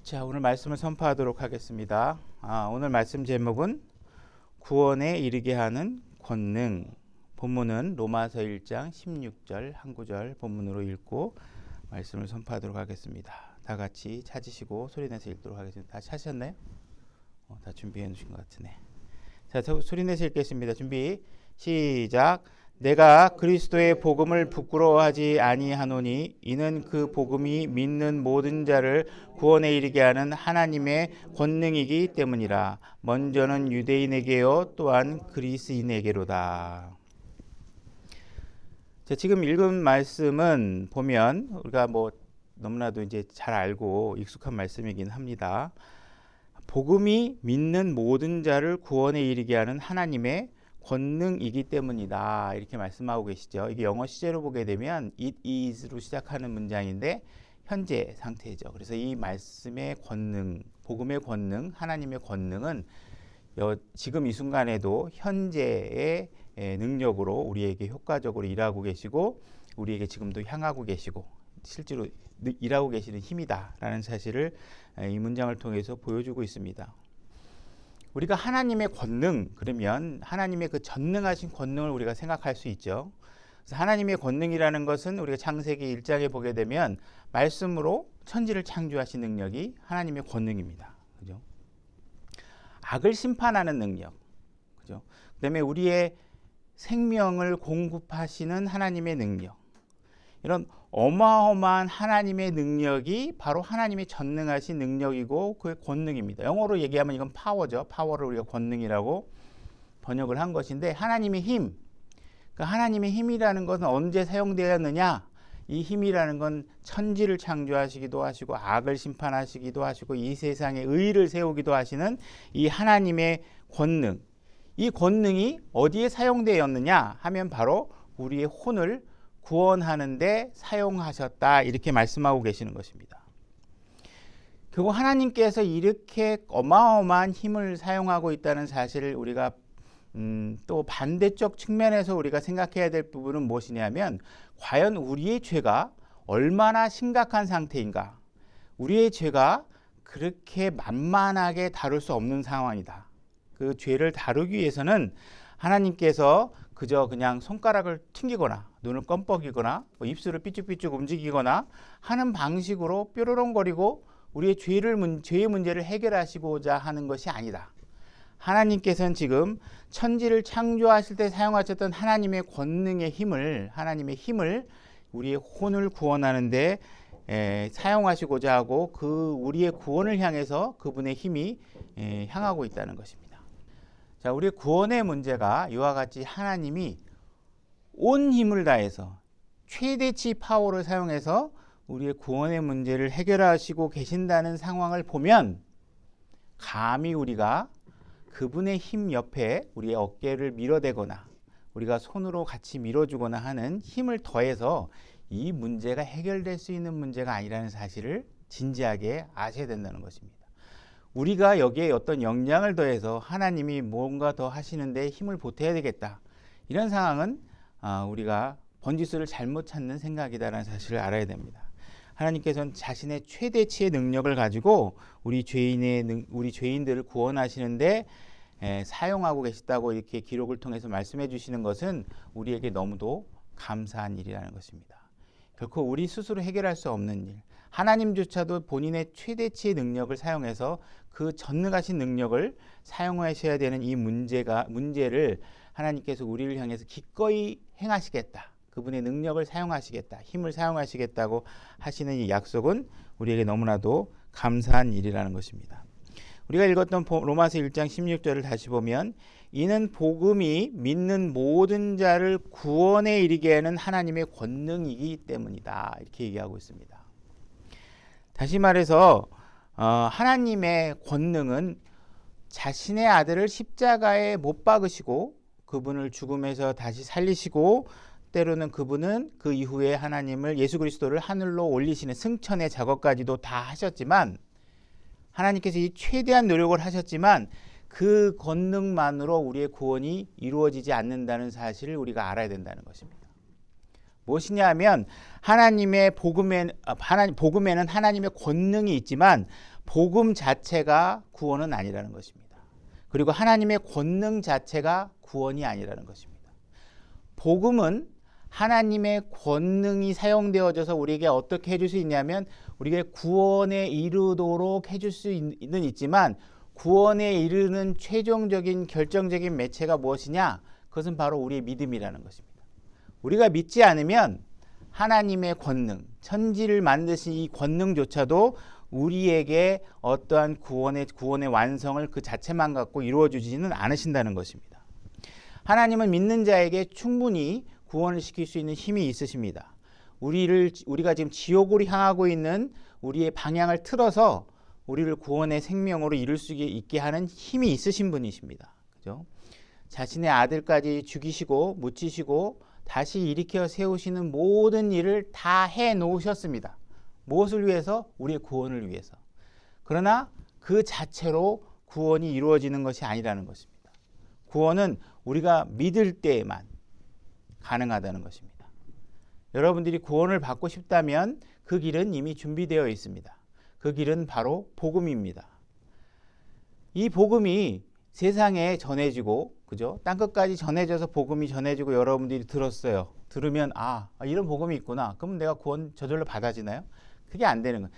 자, 오늘 말씀을 선포하도록 하겠습니다. 오늘 말씀 제목은 구원에 이르게 하는 권능. 본문은 로마서 1장 16절 한 구절 본문으로 읽고 말씀을 선포하도록 하겠습니다. 다 같이 찾으시고 소리내서 읽도록 하겠습니다. 다 찾으셨나요? 다 준비해 놓으신 것 같으네. 자, 소리내서 읽겠습니다. 준비 시작. 내가 그리스도의 복음을 부끄러워하지 아니하노니 이는 그 복음이 믿는 모든 자를 구원에 이르게 하는 하나님의 권능이기 때문이라. 먼저는 유대인에게요 또한 그리스인에게로다. 자, 지금 읽은 말씀은 보면 우리가 너무나도 이제 잘 알고 익숙한 말씀이긴 합니다. 복음이 믿는 모든 자를 구원에 이르게 하는 하나님의 권능이기 때문이다, 이렇게 말씀하고 계시죠. 이게 영어 시제로 보게 되면 it is로 시작하는 문장인데 현재 상태죠. 그래서 이 말씀의 권능, 복음의 권능, 하나님의 권능은 지금 이 순간에도 현재의 능력으로 우리에게 효과적으로 일하고 계시고 우리에게 지금도 향하고 계시고 실제로 일하고 계시는 힘이다라는 사실을 이 문장을 통해서 보여주고 있습니다. 우리가 하나님의 권능, 그러면 하나님의 그 전능하신 권능을 우리가 생각할 수 있죠. 그래서 하나님의 권능이라는 것은 우리가 창세기 1장에 보게 되면 말씀으로 천지를 창조하신 능력이 하나님의 권능입니다. 그죠? 악을 심판하는 능력, 그죠? 그다음에 우리의 생명을 공급하시는 하나님의 능력, 이런 어마어마한 하나님의 능력이 바로 하나님의 전능하신 능력이고 그의 권능입니다. 영어로 얘기하면 이건 파워죠. 파워를 우리가 권능이라고 번역을 한 것인데, 하나님의 힘, 그 하나님의 힘이라는 것은 언제 사용되었느냐? 이 힘이라는 건 천지를 창조하시기도 하시고 악을 심판하시기도 하시고 이 세상에 의를 세우기도 하시는 이 하나님의 권능, 이 권능이 어디에 사용되었느냐 하면 바로 우리의 혼을 구원하는데 사용하셨다, 이렇게 말씀하고 계시는 것입니다. 그리고 하나님께서 이렇게 어마어마한 힘을 사용하고 있다는 사실을 우리가 또 반대쪽 측면에서 우리가 생각해야 될 부분은 무엇이냐면, 과연 우리의 죄가 얼마나 심각한 상태인가. 우리의 죄가 그렇게 만만하게 다룰 수 없는 상황이다. 그 죄를 다루기 위해서는 하나님께서 그냥 손가락을 튕기거나 눈을 껌뻑이거나 입술을 삐죽삐죽 움직이거나 하는 방식으로 뾰로롱거리고 우리의 죄의 문제를 해결하시고자 하는 것이 아니다. 하나님께서는 지금 천지를 창조하실 때 사용하셨던 하나님의 권능의 힘을, 하나님의 힘을 우리의 혼을 구원하는데 사용하시고자 하고 그 우리의 구원을 향해서 그분의 힘이 향하고 있다는 것입니다. 자, 우리의 구원의 문제가 이와 같이 하나님이 온 힘을 다해서 최대치 파워를 사용해서 우리의 구원의 문제를 해결하시고 계신다는 상황을 보면, 감히 우리가 그분의 힘 옆에 우리의 어깨를 밀어대거나 우리가 손으로 같이 밀어주거나 하는 힘을 더해서 이 문제가 해결될 수 있는 문제가 아니라는 사실을 진지하게 아셔야 된다는 것입니다. 우리가 여기에 어떤 영향을 더해서 하나님이 뭔가 더 하시는데 힘을 보태야 되겠다, 이런 상황은 우리가 번지수를 잘못 찾는 생각이다라는 사실을 알아야 됩니다. 하나님께서는 자신의 최대치의 능력을 가지고 우리 죄인들을 구원하시는데 사용하고 계시다고 이렇게 기록을 통해서 말씀해 주시는 것은 우리에게 너무도 감사한 일이라는 것입니다. 결코 우리 스스로 해결할 수 없는 일, 하나님조차도 본인의 최대치의 능력을 사용해서 그 전능하신 능력을 사용하셔야 되는 이 문제를 하나님께서 우리를 향해서 기꺼이 행하시겠다, 그분의 능력을 사용하시겠다, 힘을 사용하시겠다고 하시는 이 약속은 우리에게 너무나도 감사한 일이라는 것입니다. 우리가 읽었던 로마서 1장 16절을 다시 보면, 이는 복음이 믿는 모든 자를 구원에 이르게 하는 하나님의 권능이기 때문이다, 이렇게 얘기하고 있습니다. 다시 말해서 하나님의 권능은 자신의 아들을 십자가에 못 박으시고 그분을 죽음에서 다시 살리시고 때로는 그분은 그 이후에 하나님을, 예수 그리스도를 하늘로 올리시는 승천의 작업까지도 다 하셨지만, 하나님께서 이 최대한 노력을 하셨지만 그 권능만으로 우리의 구원이 이루어지지 않는다는 사실을 우리가 알아야 된다는 것입니다. 무엇이냐면 하나님의 복음에는 하나님의 권능이 있지만 복음 자체가 구원은 아니라는 것입니다. 그리고 하나님의 권능 자체가 구원이 아니라는 것입니다. 복음은 하나님의 권능이 사용되어져서 우리에게 어떻게 해줄 수 있냐면 우리에게 구원에 이르도록 해줄 수는 있지만 구원에 이르는 최종적인 결정적인 매체가 무엇이냐? 그것은 바로 우리의 믿음이라는 것입니다. 우리가 믿지 않으면 하나님의 권능, 천지를 만드신 이 권능조차도 우리에게 어떠한 구원의 완성을 그 자체만 갖고 이루어주지는 않으신다는 것입니다. 하나님은 믿는 자에게 충분히 구원을 시킬 수 있는 힘이 있으십니다. 우리가 지금 지옥으로 향하고 있는 우리의 방향을 틀어서 우리를 구원의 생명으로 이룰 수 있게 하는 힘이 있으신 분이십니다. 그죠? 자신의 아들까지 죽이시고 묻히시고 다시 일으켜 세우시는 모든 일을 다 해 놓으셨습니다. 무엇을 위해서? 우리의 구원을 위해서. 그러나 그 자체로 구원이 이루어지는 것이 아니라는 것입니다. 구원은 우리가 믿을 때에만 가능하다는 것입니다. 여러분들이 구원을 받고 싶다면 그 길은 이미 준비되어 있습니다. 그 길은 바로 복음입니다. 이 복음이 세상에 전해지고, 그죠? 땅끝까지 전해져서 복음이 전해지고 여러분들이 들었어요. 들으면 이런 복음이 있구나. 그럼 내가 구원 저절로 받아지나요? 그게 안 되는 거예요.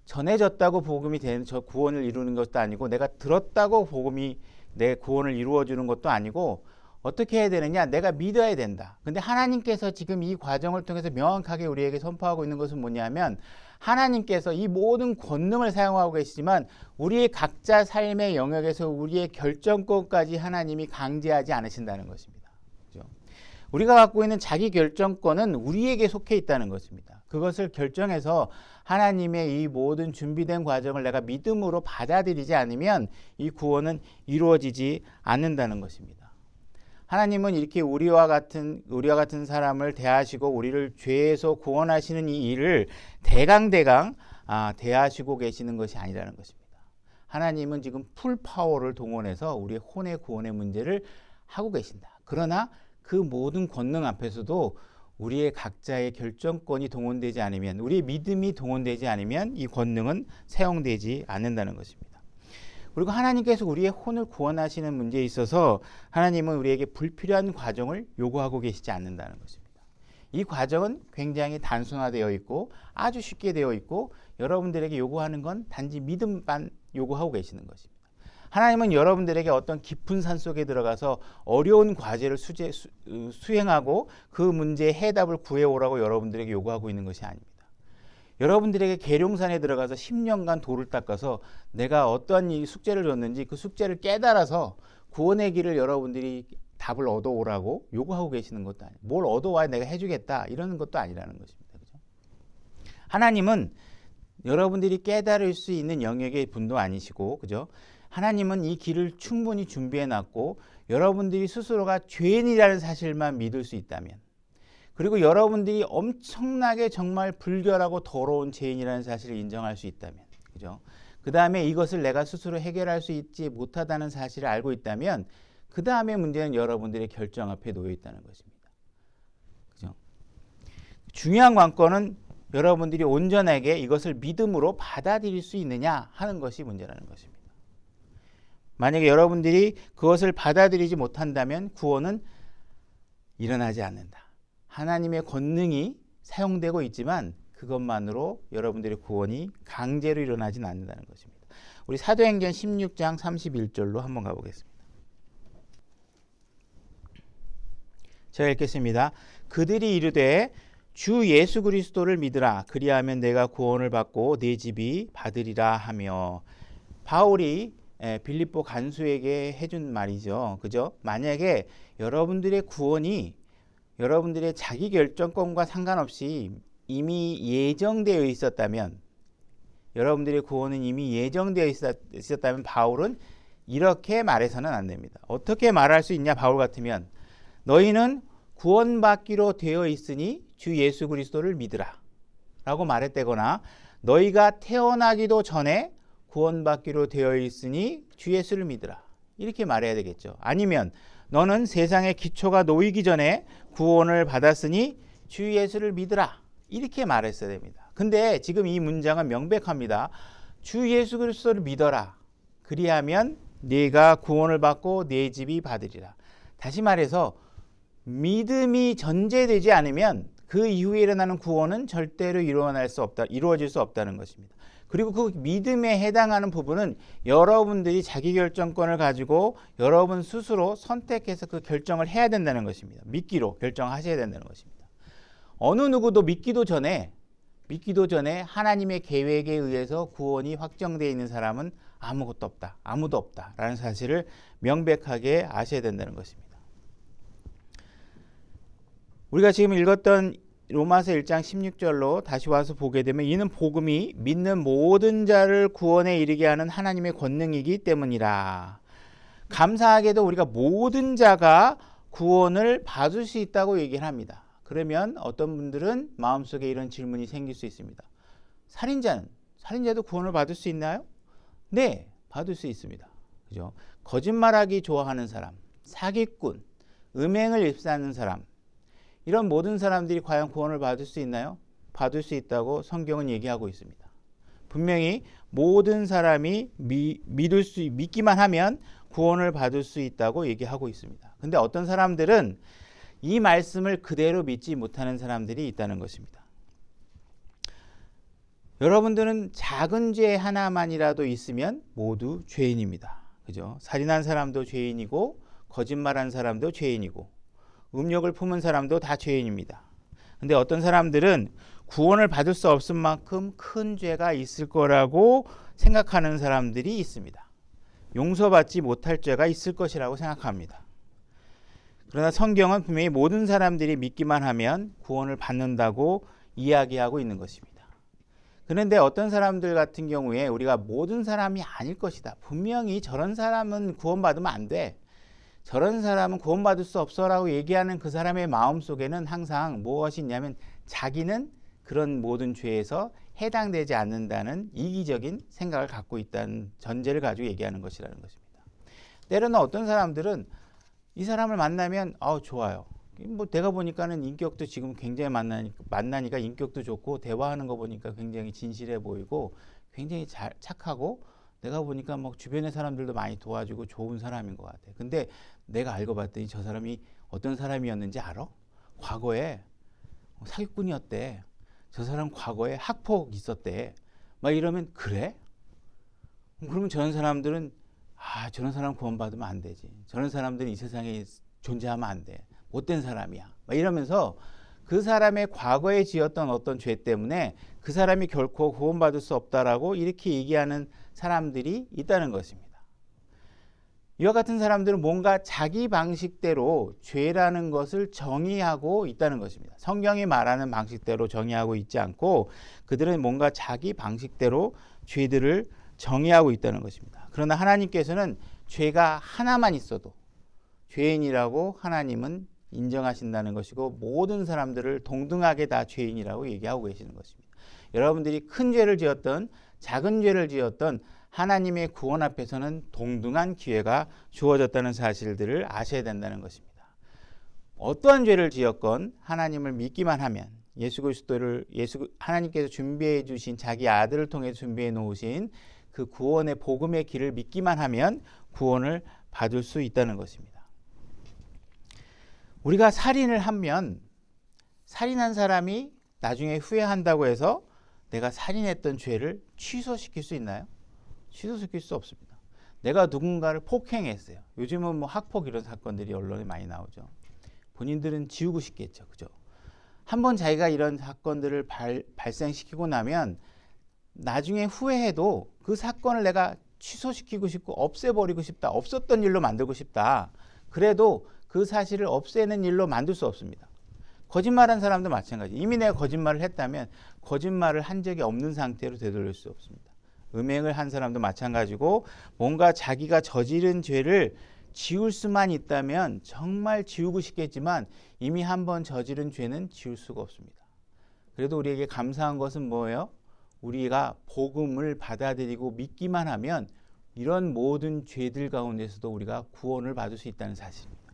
전해졌다고 복음이 되는 저 구원을 이루는 것도 아니고 내가 들었다고 복음이 내 구원을 이루어 주는 것도 아니고 어떻게 해야 되느냐? 내가 믿어야 된다. 근데 하나님께서 지금 이 과정을 통해서 명확하게 우리에게 선포하고 있는 것은 뭐냐면 하나님께서 이 모든 권능을 사용하고 계시지만 우리의 각자 삶의 영역에서 우리의 결정권까지 하나님이 강제하지 않으신다는 것입니다. 그렇죠? 우리가 갖고 있는 자기 결정권은 우리에게 속해 있다는 것입니다. 그것을 결정해서 하나님의 이 모든 준비된 과정을 내가 믿음으로 받아들이지 않으면 이 구원은 이루어지지 않는다는 것입니다. 하나님은 이렇게 우리와 같은 사람을 대하시고 우리를 죄에서 구원하시는 이 일을 대강 대하시고 계시는 것이 아니라는 것입니다. 하나님은 지금 풀 파워를 동원해서 우리의 혼의 구원의 문제를 하고 계신다. 그러나 그 모든 권능 앞에서도 우리의 각자의 결정권이 동원되지 않으면, 우리의 믿음이 동원되지 않으면 이 권능은 사용되지 않는다는 것입니다. 그리고 하나님께서 우리의 혼을 구원하시는 문제에 있어서 하나님은 우리에게 불필요한 과정을 요구하고 계시지 않는다는 것입니다. 이 과정은 굉장히 단순화되어 있고 아주 쉽게 되어 있고 여러분들에게 요구하는 건 단지 믿음만 요구하고 계시는 것입니다. 하나님은 여러분들에게 어떤 깊은 산 속에 들어가서 어려운 과제를 수행하고 그 문제의 해답을 구해오라고 여러분들에게 요구하고 있는 것이 아닙니다. 여러분들에게 계룡산에 들어가서 10년간 돌을 닦아서 내가 어떠한 이 숙제를 줬는지 그 숙제를 깨달아서 구원의 길을 여러분들이 답을 얻어오라고 요구하고 계시는 것도 아니에요. 뭘 얻어와야 내가 해주겠다 이러는 것도 아니라는 것입니다. 그렇죠? 하나님은 여러분들이 깨달을 수 있는 영역의 분도 아니시고, 그죠? 하나님은 이 길을 충분히 준비해 놨고 여러분들이 스스로가 죄인이라는 사실만 믿을 수 있다면, 그리고 여러분들이 엄청나게 정말 불결하고 더러운 죄인이라는 사실을 인정할 수 있다면, 그죠? 그 다음에 이것을 내가 스스로 해결할 수 있지 못하다는 사실을 알고 있다면, 그 다음에 문제는 여러분들의 결정 앞에 놓여 있다는 것입니다. 그죠? 중요한 관건은 여러분들이 온전하게 이것을 믿음으로 받아들일 수 있느냐 하는 것이 문제라는 것입니다. 만약에 여러분들이 그것을 받아들이지 못한다면 구원은 일어나지 않는다. 하나님의 권능이 사용되고 있지만 그것만으로 여러분들의 구원이 강제로 일어나지는 않는다는 것입니다. 우리 사도행전 16장 31절로 한번 가보겠습니다. 제가 읽겠습니다. 그들이 이르되 주 예수 그리스도를 믿으라. 그리하면 내가 구원을 받고 내 집이 받으리라 하며, 바울이 빌립보 간수에게 해준 말이죠. 그죠? 만약에 여러분들의 구원이 여러분들의 자기 결정권과 상관없이 이미 예정되어 있었다면, 여러분들의 구원은 이미 예정되어 있었다면 바울은 이렇게 말해서는 안 됩니다. 어떻게 말할 수 있냐? 바울 같으면 너희는 구원받기로 되어 있으니 주 예수 그리스도를 믿으라 라고 말했다거나, 너희가 태어나기도 전에 구원받기로 되어 있으니 주 예수를 믿으라 이렇게 말해야 되겠죠. 아니면 너는 세상의 기초가 놓이기 전에 구원을 받았으니 주 예수를 믿으라. 이렇게 말했어야 됩니다. 근데 지금 이 문장은 명백합니다. 주 예수 그리스도를 믿어라. 그리하면 네가 구원을 받고 네 집이 받으리라. 다시 말해서 믿음이 전제되지 않으면 그 이후에 일어나는 구원은 절대로 이루어질 수 없다는 것입니다. 그리고 그 믿음에 해당하는 부분은 여러분들이 자기 결정권을 가지고 여러분 스스로 선택해서 그 결정을 해야 된다는 것입니다. 믿기로 결정하셔야 된다는 것입니다. 어느 누구도 믿기도 전에 하나님의 계획에 의해서 구원이 확정되어 있는 사람은 아무도 없다라는 사실을 명백하게 아셔야 된다는 것입니다. 우리가 지금 읽었던 로마서 1장 16절로 다시 와서 보게 되면 이는 복음이 믿는 모든 자를 구원에 이르게 하는 하나님의 권능이기 때문이라. 감사하게도 우리가 모든 자가 구원을 받을 수 있다고 얘기를 합니다. 그러면 어떤 분들은 마음속에 이런 질문이 생길 수 있습니다. 살인자도 구원을 받을 수 있나요? 네, 받을 수 있습니다. 그죠? 거짓말하기 좋아하는 사람, 사기꾼, 음행을 입사하는 사람, 이런 모든 사람들이 과연 구원을 받을 수 있나요? 받을 수 있다고 성경은 얘기하고 있습니다. 분명히 모든 사람이 믿기만 하면 구원을 받을 수 있다고 얘기하고 있습니다. 근데 어떤 사람들은 이 말씀을 그대로 믿지 못하는 사람들이 있다는 것입니다. 여러분들은 작은 죄 하나만이라도 있으면 모두 죄인입니다. 그죠? 살인한 사람도 죄인이고 거짓말한 사람도 죄인이고 음욕을 품은 사람도 다 죄인입니다. 근데 어떤 사람들은 구원을 받을 수 없을 만큼 큰 죄가 있을 거라고 생각하는 사람들이 있습니다. 용서받지 못할 죄가 있을 것이라고 생각합니다. 그러나 성경은 분명히 모든 사람들이 믿기만 하면 구원을 받는다고 이야기하고 있는 것입니다. 그런데 어떤 사람들 같은 경우에 우리가 모든 사람이 아닐 것이다. 분명히 저런 사람은 구원받으면 안 돼. 저런 사람은 구원받을 수 없어라고 얘기하는 그 사람의 마음속에는 항상 무엇이 있냐면 자기는 그런 모든 죄에서 해당되지 않는다는 이기적인 생각을 갖고 있다는 전제를 가지고 얘기하는 것이라는 것입니다. 때로는 어떤 사람들은 이 사람을 만나면 좋아요. 뭐 내가 보니까는 인격도 지금 굉장히 만나니까 인격도 좋고 대화하는 거 보니까 굉장히 진실해 보이고 굉장히 착하고 내가 보니까 뭐 주변의 사람들도 많이 도와주고 좋은 사람인 것 같아. 근데 내가 알고 봤더니 저 사람이 어떤 사람이었는지 알아? 과거에 사기꾼이었대. 저 사람 과거에 학폭 있었대. 막 이러면 그래? 그러면 저런 사람들은 저런 사람 구원받으면 안 되지. 저런 사람들은 이 세상에 존재하면 안 돼. 못된 사람이야. 막 이러면서 그 사람의 과거에 지었던 어떤 죄 때문에 그 사람이 결코 구원받을 수 없다라고 이렇게 얘기하는 사람들이 있다는 것입니다. 이와 같은 사람들은 뭔가 자기 방식대로 죄라는 것을 정의하고 있다는 것입니다. 성경이 말하는 방식대로 정의하고 있지 않고 그들은 뭔가 자기 방식대로 죄들을 정의하고 있다는 것입니다. 그러나 하나님께서는 죄가 하나만 있어도 죄인이라고 하나님은 인정하신다는 것이고 모든 사람들을 동등하게 다 죄인이라고 얘기하고 계시는 것입니다. 여러분들이 큰 죄를 지었던 작은 죄를 지었던 하나님의 구원 앞에서는 동등한 기회가 주어졌다는 사실들을 아셔야 된다는 것입니다. 어떠한 죄를 지었건 하나님을 믿기만 하면 하나님께서 준비해 주신 자기 아들을 통해 준비해 놓으신 그 구원의 복음의 길을 믿기만 하면 구원을 받을 수 있다는 것입니다. 우리가 살인을 하면 살인한 사람이 나중에 후회한다고 해서 내가 살인했던 죄를 취소시킬 수 있나요? 취소시킬 수 없습니다. 내가 누군가를 폭행했어요. 요즘은 뭐 학폭 이런 사건들이 언론에 많이 나오죠. 본인들은 지우고 싶겠죠. 그죠? 한번 자기가 이런 사건들을 발생시키고 나면 나중에 후회해도 그 사건을 내가 취소시키고 싶고 없애버리고 싶다. 없었던 일로 만들고 싶다. 그래도 그 사실을 없애는 일로 만들 수 없습니다. 거짓말한 사람도 마찬가지. 이미 내가 거짓말을 했다면 거짓말을 한 적이 없는 상태로 되돌릴 수 없습니다. 음행을 한 사람도 마찬가지고 뭔가 자기가 저지른 죄를 지울 수만 있다면 정말 지우고 싶겠지만 이미 한번 저지른 죄는 지울 수가 없습니다. 그래도 우리에게 감사한 것은 뭐예요? 우리가 복음을 받아들이고 믿기만 하면 이런 모든 죄들 가운데서도 우리가 구원을 받을 수 있다는 사실입니다.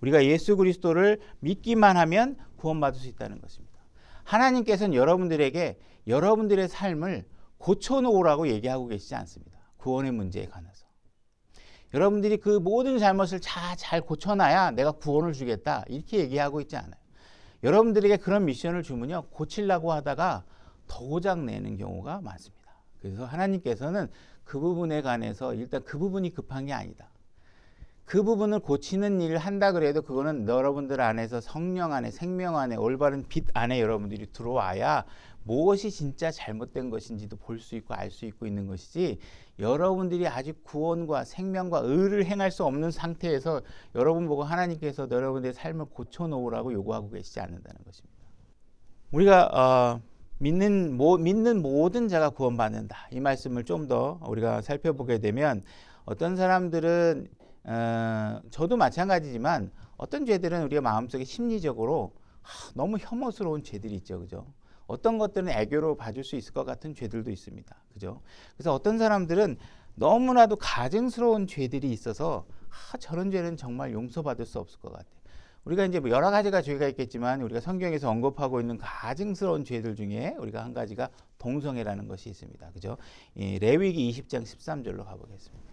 우리가 예수 그리스도를 믿기만 하면 구원받을 수 있다는 것입니다. 하나님께서는 여러분들에게 여러분들의 삶을 고쳐놓으라고 얘기하고 계시지 않습니다. 구원의 문제에 관해서. 여러분들이 그 모든 잘못을 잘 고쳐놔야 내가 구원을 주겠다 이렇게 얘기하고 있지 않아요. 여러분들에게 그런 미션을 주면요, 고치려고 하다가 더 고장내는 경우가 많습니다. 그래서 하나님께서는 그 부분에 관해서 일단 그 부분이 급한 게 아니다. 그 부분을 고치는 일을 한다 그래도 그거는 여러분들 안에서 성령 안에, 생명 안에, 올바른 빛 안에 여러분들이 들어와야 무엇이 진짜 잘못된 것인지도 볼 수 있고 알 수 있고 있는 것이지, 여러분들이 아직 구원과 생명과 의를 행할 수 없는 상태에서 여러분 보고 하나님께서 여러분들의 삶을 고쳐놓으라고 요구하고 계시지 않는다는 것입니다. 우리가 믿는 모든 자가 구원받는다, 이 말씀을 좀 더 우리가 살펴보게 되면, 어떤 사람들은 저도 마찬가지지만 어떤 죄들은 우리가 마음속에 심리적으로 너무 혐오스러운 죄들이 있죠, 그죠? 어떤 것들은 애교로 봐줄 수 있을 것 같은 죄들도 있습니다, 그죠? 그래서 어떤 사람들은 너무나도 가증스러운 죄들이 있어서 저런 죄는 정말 용서받을 수 없을 것 같아요. 우리가 이제 뭐 여러 가지가 죄가 있겠지만 우리가 성경에서 언급하고 있는 가증스러운 죄들 중에 우리가 한 가지가 동성애라는 것이 있습니다, 그죠? 레위기 20장 13절로 가보겠습니다.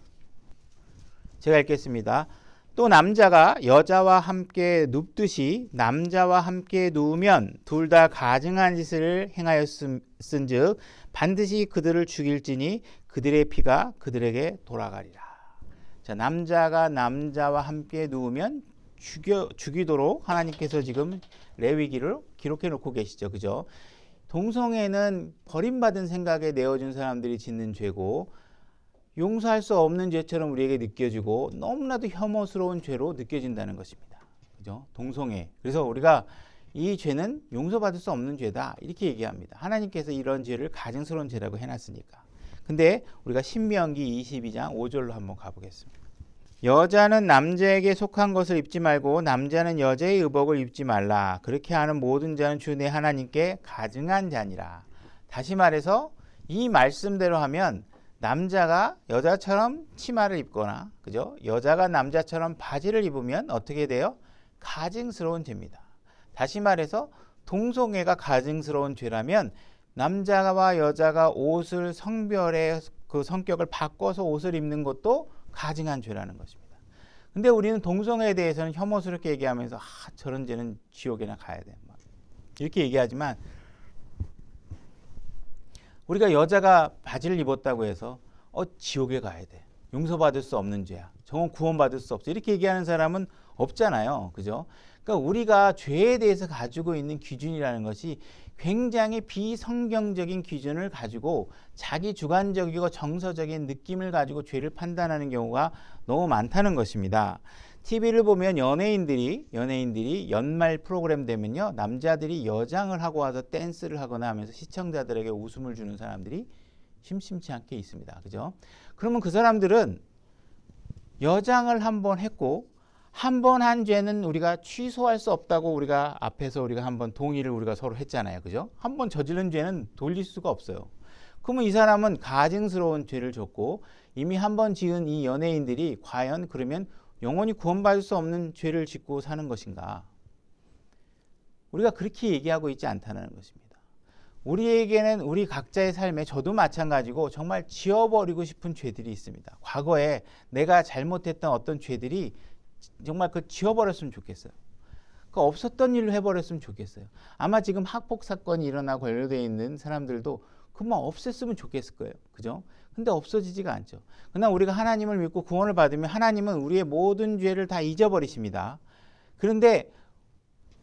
제가 읽겠습니다. 또 남자가 여자와 함께 눕듯이 남자와 함께 누우면 둘 다 가증한 짓을 행하였은즉 반드시 그들을 죽일지니 그들의 피가 그들에게 돌아가리라. 자, 남자가 남자와 함께 누우면 죽이도록 하나님께서 지금 레위기를 기록해 놓고 계시죠, 그죠? 동성애는 버림받은 생각에 내어준 사람들이 짓는 죄고, 용서할 수 없는 죄처럼 우리에게 느껴지고 너무나도 혐오스러운 죄로 느껴진다는 것입니다, 그죠? 동성애. 그래서 우리가 이 죄는 용서받을 수 없는 죄다 이렇게 얘기합니다. 하나님께서 이런 죄를 가증스러운 죄라고 해놨으니까. 근데 우리가 신명기 22장 5절로 한번 가보겠습니다. 여자는 남자에게 속한 것을 입지 말고 남자는 여자의 의복을 입지 말라. 그렇게 하는 모든 자는 주 내 하나님께 가증한 자니라. 다시 말해서 이 말씀대로 하면 남자가 여자처럼 치마를 입거나, 그죠? 여자가 남자처럼 바지를 입으면 어떻게 돼요? 가증스러운 죄입니다. 다시 말해서 동성애가 가증스러운 죄라면 남자와 여자가 옷을 성별의 그 성격을 바꿔서 옷을 입는 것도 가증한 죄라는 것입니다. 근데 우리는 동성애에 대해서는 혐오스럽게 얘기하면서 저런 죄는 지옥에나 가야 돼, 이렇게 얘기하지만, 우리가 여자가 바지를 입었다고 해서 지옥에 가야 돼, 용서받을 수 없는 죄야, 저건 구원받을 수 없어, 이렇게 얘기하는 사람은 없잖아요, 그죠? 그러니까 우리가 죄에 대해서 가지고 있는 기준이라는 것이 굉장히 비성경적인 기준을 가지고 자기 주관적이고 정서적인 느낌을 가지고 죄를 판단하는 경우가 너무 많다는 것입니다. TV를 보면 연예인들이 연말 프로그램 되면요, 남자들이 여장을 하고 와서 댄스를 하거나 하면서 시청자들에게 웃음을 주는 사람들이 심심치 않게 있습니다, 그죠? 그러면 그 사람들은 여장을 한번 했고, 한 번 한 죄는 우리가 취소할 수 없다고 우리가 앞에서 우리가 한번 동의를 우리가 서로 했잖아요, 그죠? 한 번 저지른 죄는 돌릴 수가 없어요. 그러면 이 사람은 가증스러운 죄를 졌고, 이미 한 번 지은 이 연예인들이 과연 그러면 영원히 구원받을 수 없는 죄를 짓고 사는 것인가? 우리가 그렇게 얘기하고 있지 않다는 것입니다. 우리에게는 우리 각자의 삶에, 저도 마찬가지고 정말 지워버리고 싶은 죄들이 있습니다. 과거에 내가 잘못했던 어떤 죄들이 정말 지워버렸으면 좋겠어요. 없었던 일로 해버렸으면 좋겠어요. 아마 지금 학폭 사건이 일어나 관련되어 있는 사람들도 그만 없앴으면 좋겠을 거예요, 그죠? 근데 없어지지가 않죠. 그러나 우리가 하나님을 믿고 구원을 받으면 하나님은 우리의 모든 죄를 다 잊어버리십니다. 그런데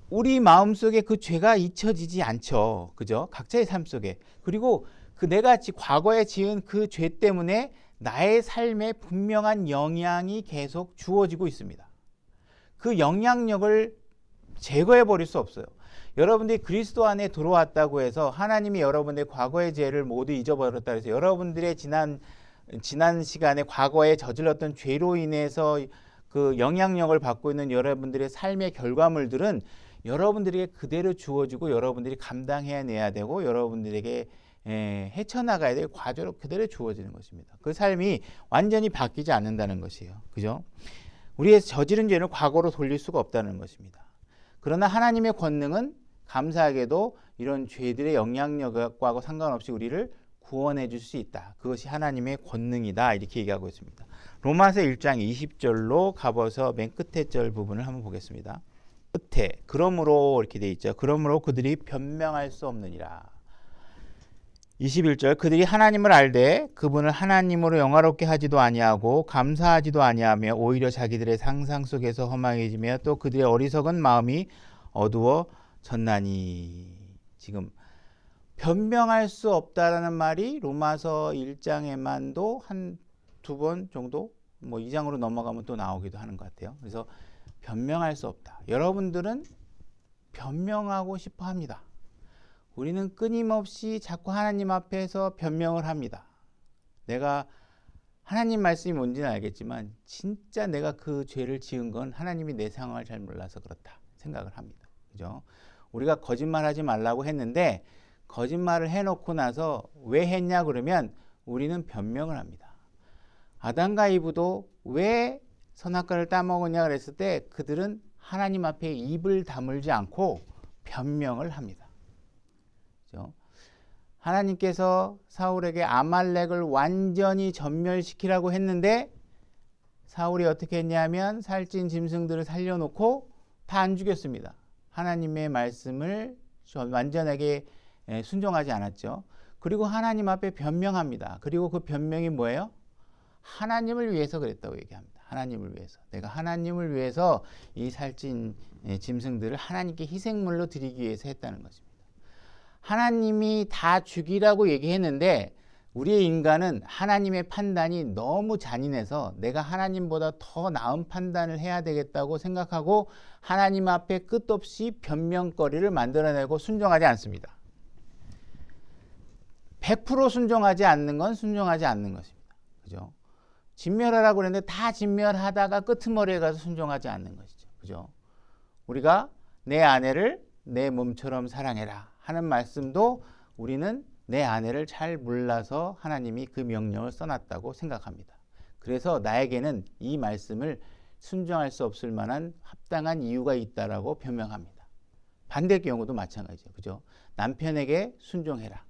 우리 마음속에 그 죄가 잊혀지지 않죠, 그죠? 각자의 삶 속에. 그리고 내가 과거에 지은 그 죄 때문에 나의 삶에 분명한 영향이 계속 주어지고 있습니다. 그 영향력을 제거해 버릴 수 없어요. 여러분들이 그리스도 안에 들어왔다고 해서 하나님이 여러분들의 과거의 죄를 모두 잊어버렸다 해서 여러분들의 지난 시간에 과거에 저질렀던 죄로 인해서 그 영향력을 받고 있는 여러분들의 삶의 결과물들은 여러분들에게 그대로 주어지고 여러분들이 감당해내야 되고 여러분들에게 헤쳐나가야 될 과제로 그대로 주어지는 것입니다. 그 삶이 완전히 바뀌지 않는다는 것이에요, 그죠? 우리의 저지른 죄는 과거로 돌릴 수가 없다는 것입니다. 그러나 하나님의 권능은 감사하게도 이런 죄들의 영향력과 상관없이 우리를 구원해 줄 수 있다. 그것이 하나님의 권능이다. 이렇게 얘기하고 있습니다. 로마서 1장 20절로 가봐서 맨 끝에 절 부분을 한번 보겠습니다. 끝에 그러므로 이렇게 돼 있죠. 그러므로 그들이 변명할 수 없느니라. 21절 그들이 하나님을 알되 그분을 하나님으로 영화롭게 하지도 아니하고 감사하지도 아니하며 오히려 자기들의 상상 속에서 허망해지며 또 그들의 어리석은 마음이 어두워졌나니. 지금 변명할 수 없다라는 말이 로마서 1장에만도 한 두 번 정도, 뭐 2장으로 넘어가면 또 나오기도 하는 것 같아요. 그래서 변명할 수 없다. 여러분들은 변명하고 싶어 합니다. 우리는 끊임없이 자꾸 하나님 앞에서 변명을 합니다. 내가 하나님 말씀이 뭔지는 알겠지만 진짜 내가 그 죄를 지은 건 하나님이 내 상황을 잘 몰라서 그렇다 생각을 합니다. 그죠? 우리가 거짓말하지 말라고 했는데 거짓말을 해놓고 나서 왜 했냐 그러면 우리는 변명을 합니다. 아담과 이브도 왜 선악과를 따먹었냐 그랬을 때 그들은 하나님 앞에 입을 다물지 않고 변명을 합니다. 그렇죠? 하나님께서 사울에게 아말렉을 완전히 전멸시키라고 했는데 사울이 어떻게 했냐면 살찐 짐승들을 살려놓고 다 안 죽였습니다. 하나님의 말씀을 완전하게 순종하지 않았죠. 그리고 하나님 앞에 변명합니다. 그리고 그 변명이 뭐예요? 하나님을 위해서 그랬다고 얘기합니다. 하나님을 위해서. 내가 하나님을 위해서 이 살찐 짐승들을 하나님께 희생물로 드리기 위해서 했다는 것입니다. 하나님이 다 죽이라고 얘기했는데 우리의 인간은 하나님의 판단이 너무 잔인해서 내가 하나님보다 더 나은 판단을 해야 되겠다고 생각하고 하나님 앞에 끝없이 변명거리를 만들어내고 순종하지 않습니다. 100% 순종하지 않는 건 순종하지 않는 것입니다. 그죠? 진멸하라고 그랬는데 다 진멸하다가 끄트머리에 가서 순종하지 않는 것이죠. 그죠? 우리가 내 아내를 내 몸처럼 사랑해라 하는 말씀도 우리는 내 아내를 잘 몰라서 하나님이 그 명령을 써놨다고 생각합니다. 그래서 나에게는 이 말씀을 순종할 수 없을 만한 합당한 이유가 있다라고 변명합니다. 반대 경우도 마찬가지죠. 그죠? 남편에게 순종해라.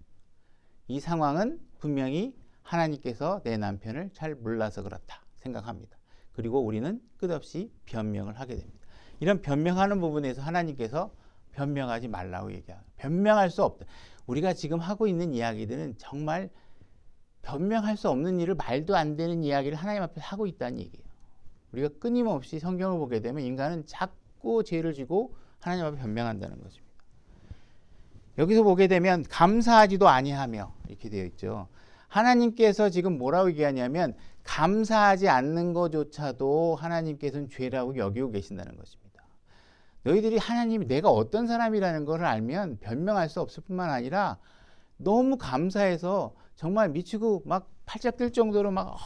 이 상황은 분명히 하나님께서 내 남편을 잘 몰라서 그렇다 생각합니다. 그리고 우리는 끝없이 변명을 하게 됩니다. 이런 변명하는 부분에서 하나님께서 변명하지 말라고 얘기합니다. 변명할 수 없다. 우리가 지금 하고 있는 이야기들은 정말 변명할 수 없는 일을 말도 안 되는 이야기를 하나님 앞에 하고 있다는 얘기예요. 우리가 끊임없이 성경을 보게 되면 인간은 자꾸 죄를 지고 하나님 앞에 변명한다는 것입니다. 여기서 보게 되면 감사하지도 아니하며 이렇게 되어 있죠. 하나님께서 지금 뭐라고 얘기하냐면 감사하지 않는 것조차도 하나님께서는 죄라고 여기고 계신다는 것입니다. 너희들이 하나님이 내가 어떤 사람이라는 것을 알면 변명할 수 없을 뿐만 아니라 너무 감사해서 정말 미치고 막 팔짝 뛸 정도로 막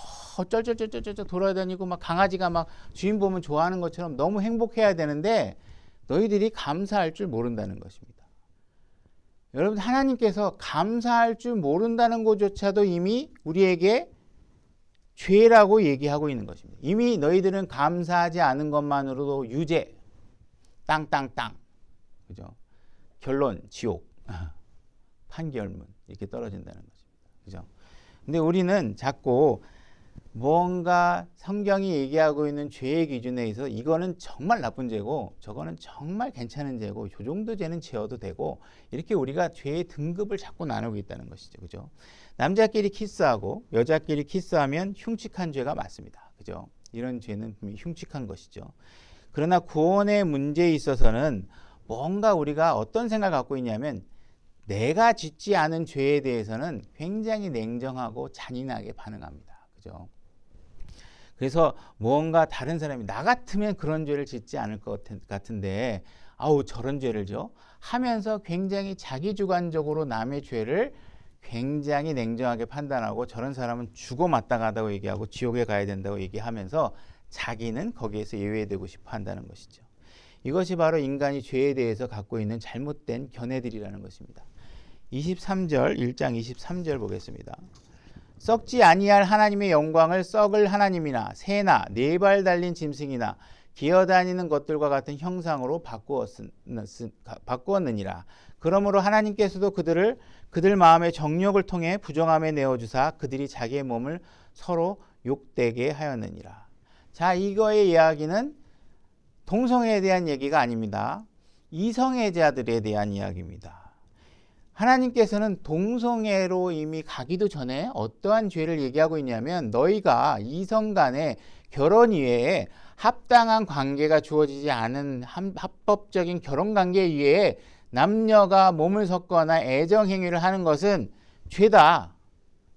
쩔쩔쩔쩔 돌아다니고 막 강아지가 막 주인 보면 좋아하는 것처럼 너무 행복해야 되는데 너희들이 감사할 줄 모른다는 것입니다. 여러분 하나님께서 감사할 줄 모른다는 것조차도 이미 우리에게 죄라고 얘기하고 있는 것입니다. 이미 너희들은 감사하지 않은 것만으로도 유죄, 땅땅땅, 그죠? 결론, 지옥, 판결문 이렇게 떨어진다는 것입니다. 그죠? 근데 우리는 자꾸 뭔가 성경이 얘기하고 있는 죄의 기준에 있어서 이거는 정말 나쁜 죄고 저거는 정말 괜찮은 죄고 이 정도 죄는 지어도 되고 이렇게 우리가 죄의 등급을 자꾸 나누고 있다는 것이죠. 그죠? 남자끼리 키스하고 여자끼리 키스하면 흉측한 죄가 맞습니다. 그죠? 이런 죄는 흉측한 것이죠. 그러나 구원의 문제에 있어서는 뭔가 우리가 어떤 생각을 갖고 있냐면 내가 짓지 않은 죄에 대해서는 굉장히 냉정하고 잔인하게 반응합니다. 그죠? 그래서 뭔가 다른 사람이 나 같으면 그런 죄를 짓지 않을 것 같은데 아우 저런 죄를 져 하면서 굉장히 자기주관적으로 남의 죄를 굉장히 냉정하게 판단하고 저런 사람은 죽어 마땅하다고 얘기하고 지옥에 가야 된다고 얘기하면서 자기는 거기에서 예외되고 싶어 한다는 것이죠. 이것이 바로 인간이 죄에 대해서 갖고 있는 잘못된 견해들이라는 것입니다. 23절 1장 23절 보겠습니다. 썩지 아니할 하나님의 영광을 썩을 하나님이나 새나 네 발 달린 짐승이나 기어다니는 것들과 같은 형상으로 바꾸었느니라. 그러므로 하나님께서도 그들 마음의 정욕을 통해 부정함에 내어주사 그들이 자기의 몸을 서로 욕되게 하였느니라. 자, 이거의 이야기는 동성애에 대한 얘기가 아닙니다. 이성애자들에 대한 이야기입니다. 하나님께서는 동성애로 이미 가기도 전에 어떠한 죄를 얘기하고 있냐면 너희가 이성 간의 결혼 이외에 합당한 관계가 주어지지 않은 합법적인 결혼 관계 이외에 남녀가 몸을 섞거나 애정 행위를 하는 것은 죄다.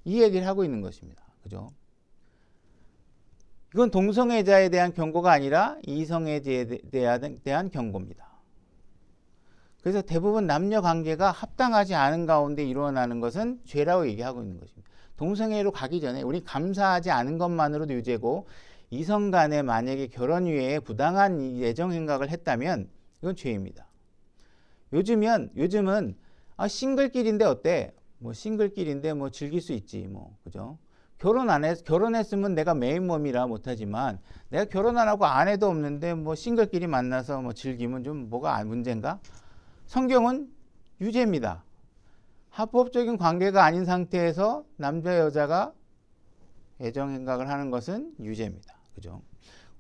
이 얘기를 하고 있는 것입니다. 그죠? 이건 동성애자에 대한 경고가 아니라 이성애자에 대한 경고입니다. 그래서 대부분 남녀 관계가 합당하지 않은 가운데 일어나는 것은 죄라고 얘기하고 있는 것입니다. 동성애로 가기 전에 우리 감사하지 않은 것만으로도 유죄고 이성 간에 만약에 결혼 이외에 부당한 애정 행각을 했다면 이건 죄입니다. 요즘은 싱글끼리인데 어때? 뭐 싱글끼리인데 뭐 즐길 수 있지 뭐 그죠? 결혼했으면 내가 메인 몸이라 못하지만 내가 결혼 안 하고 아내도 없는데 뭐 싱글끼리 만나서 뭐 즐기면 좀 뭐가 문제인가? 성경은 유죄입니다. 합법적인 관계가 아닌 상태에서 남자 여자가 애정 행각을 하는 것은 유죄입니다. 그죠?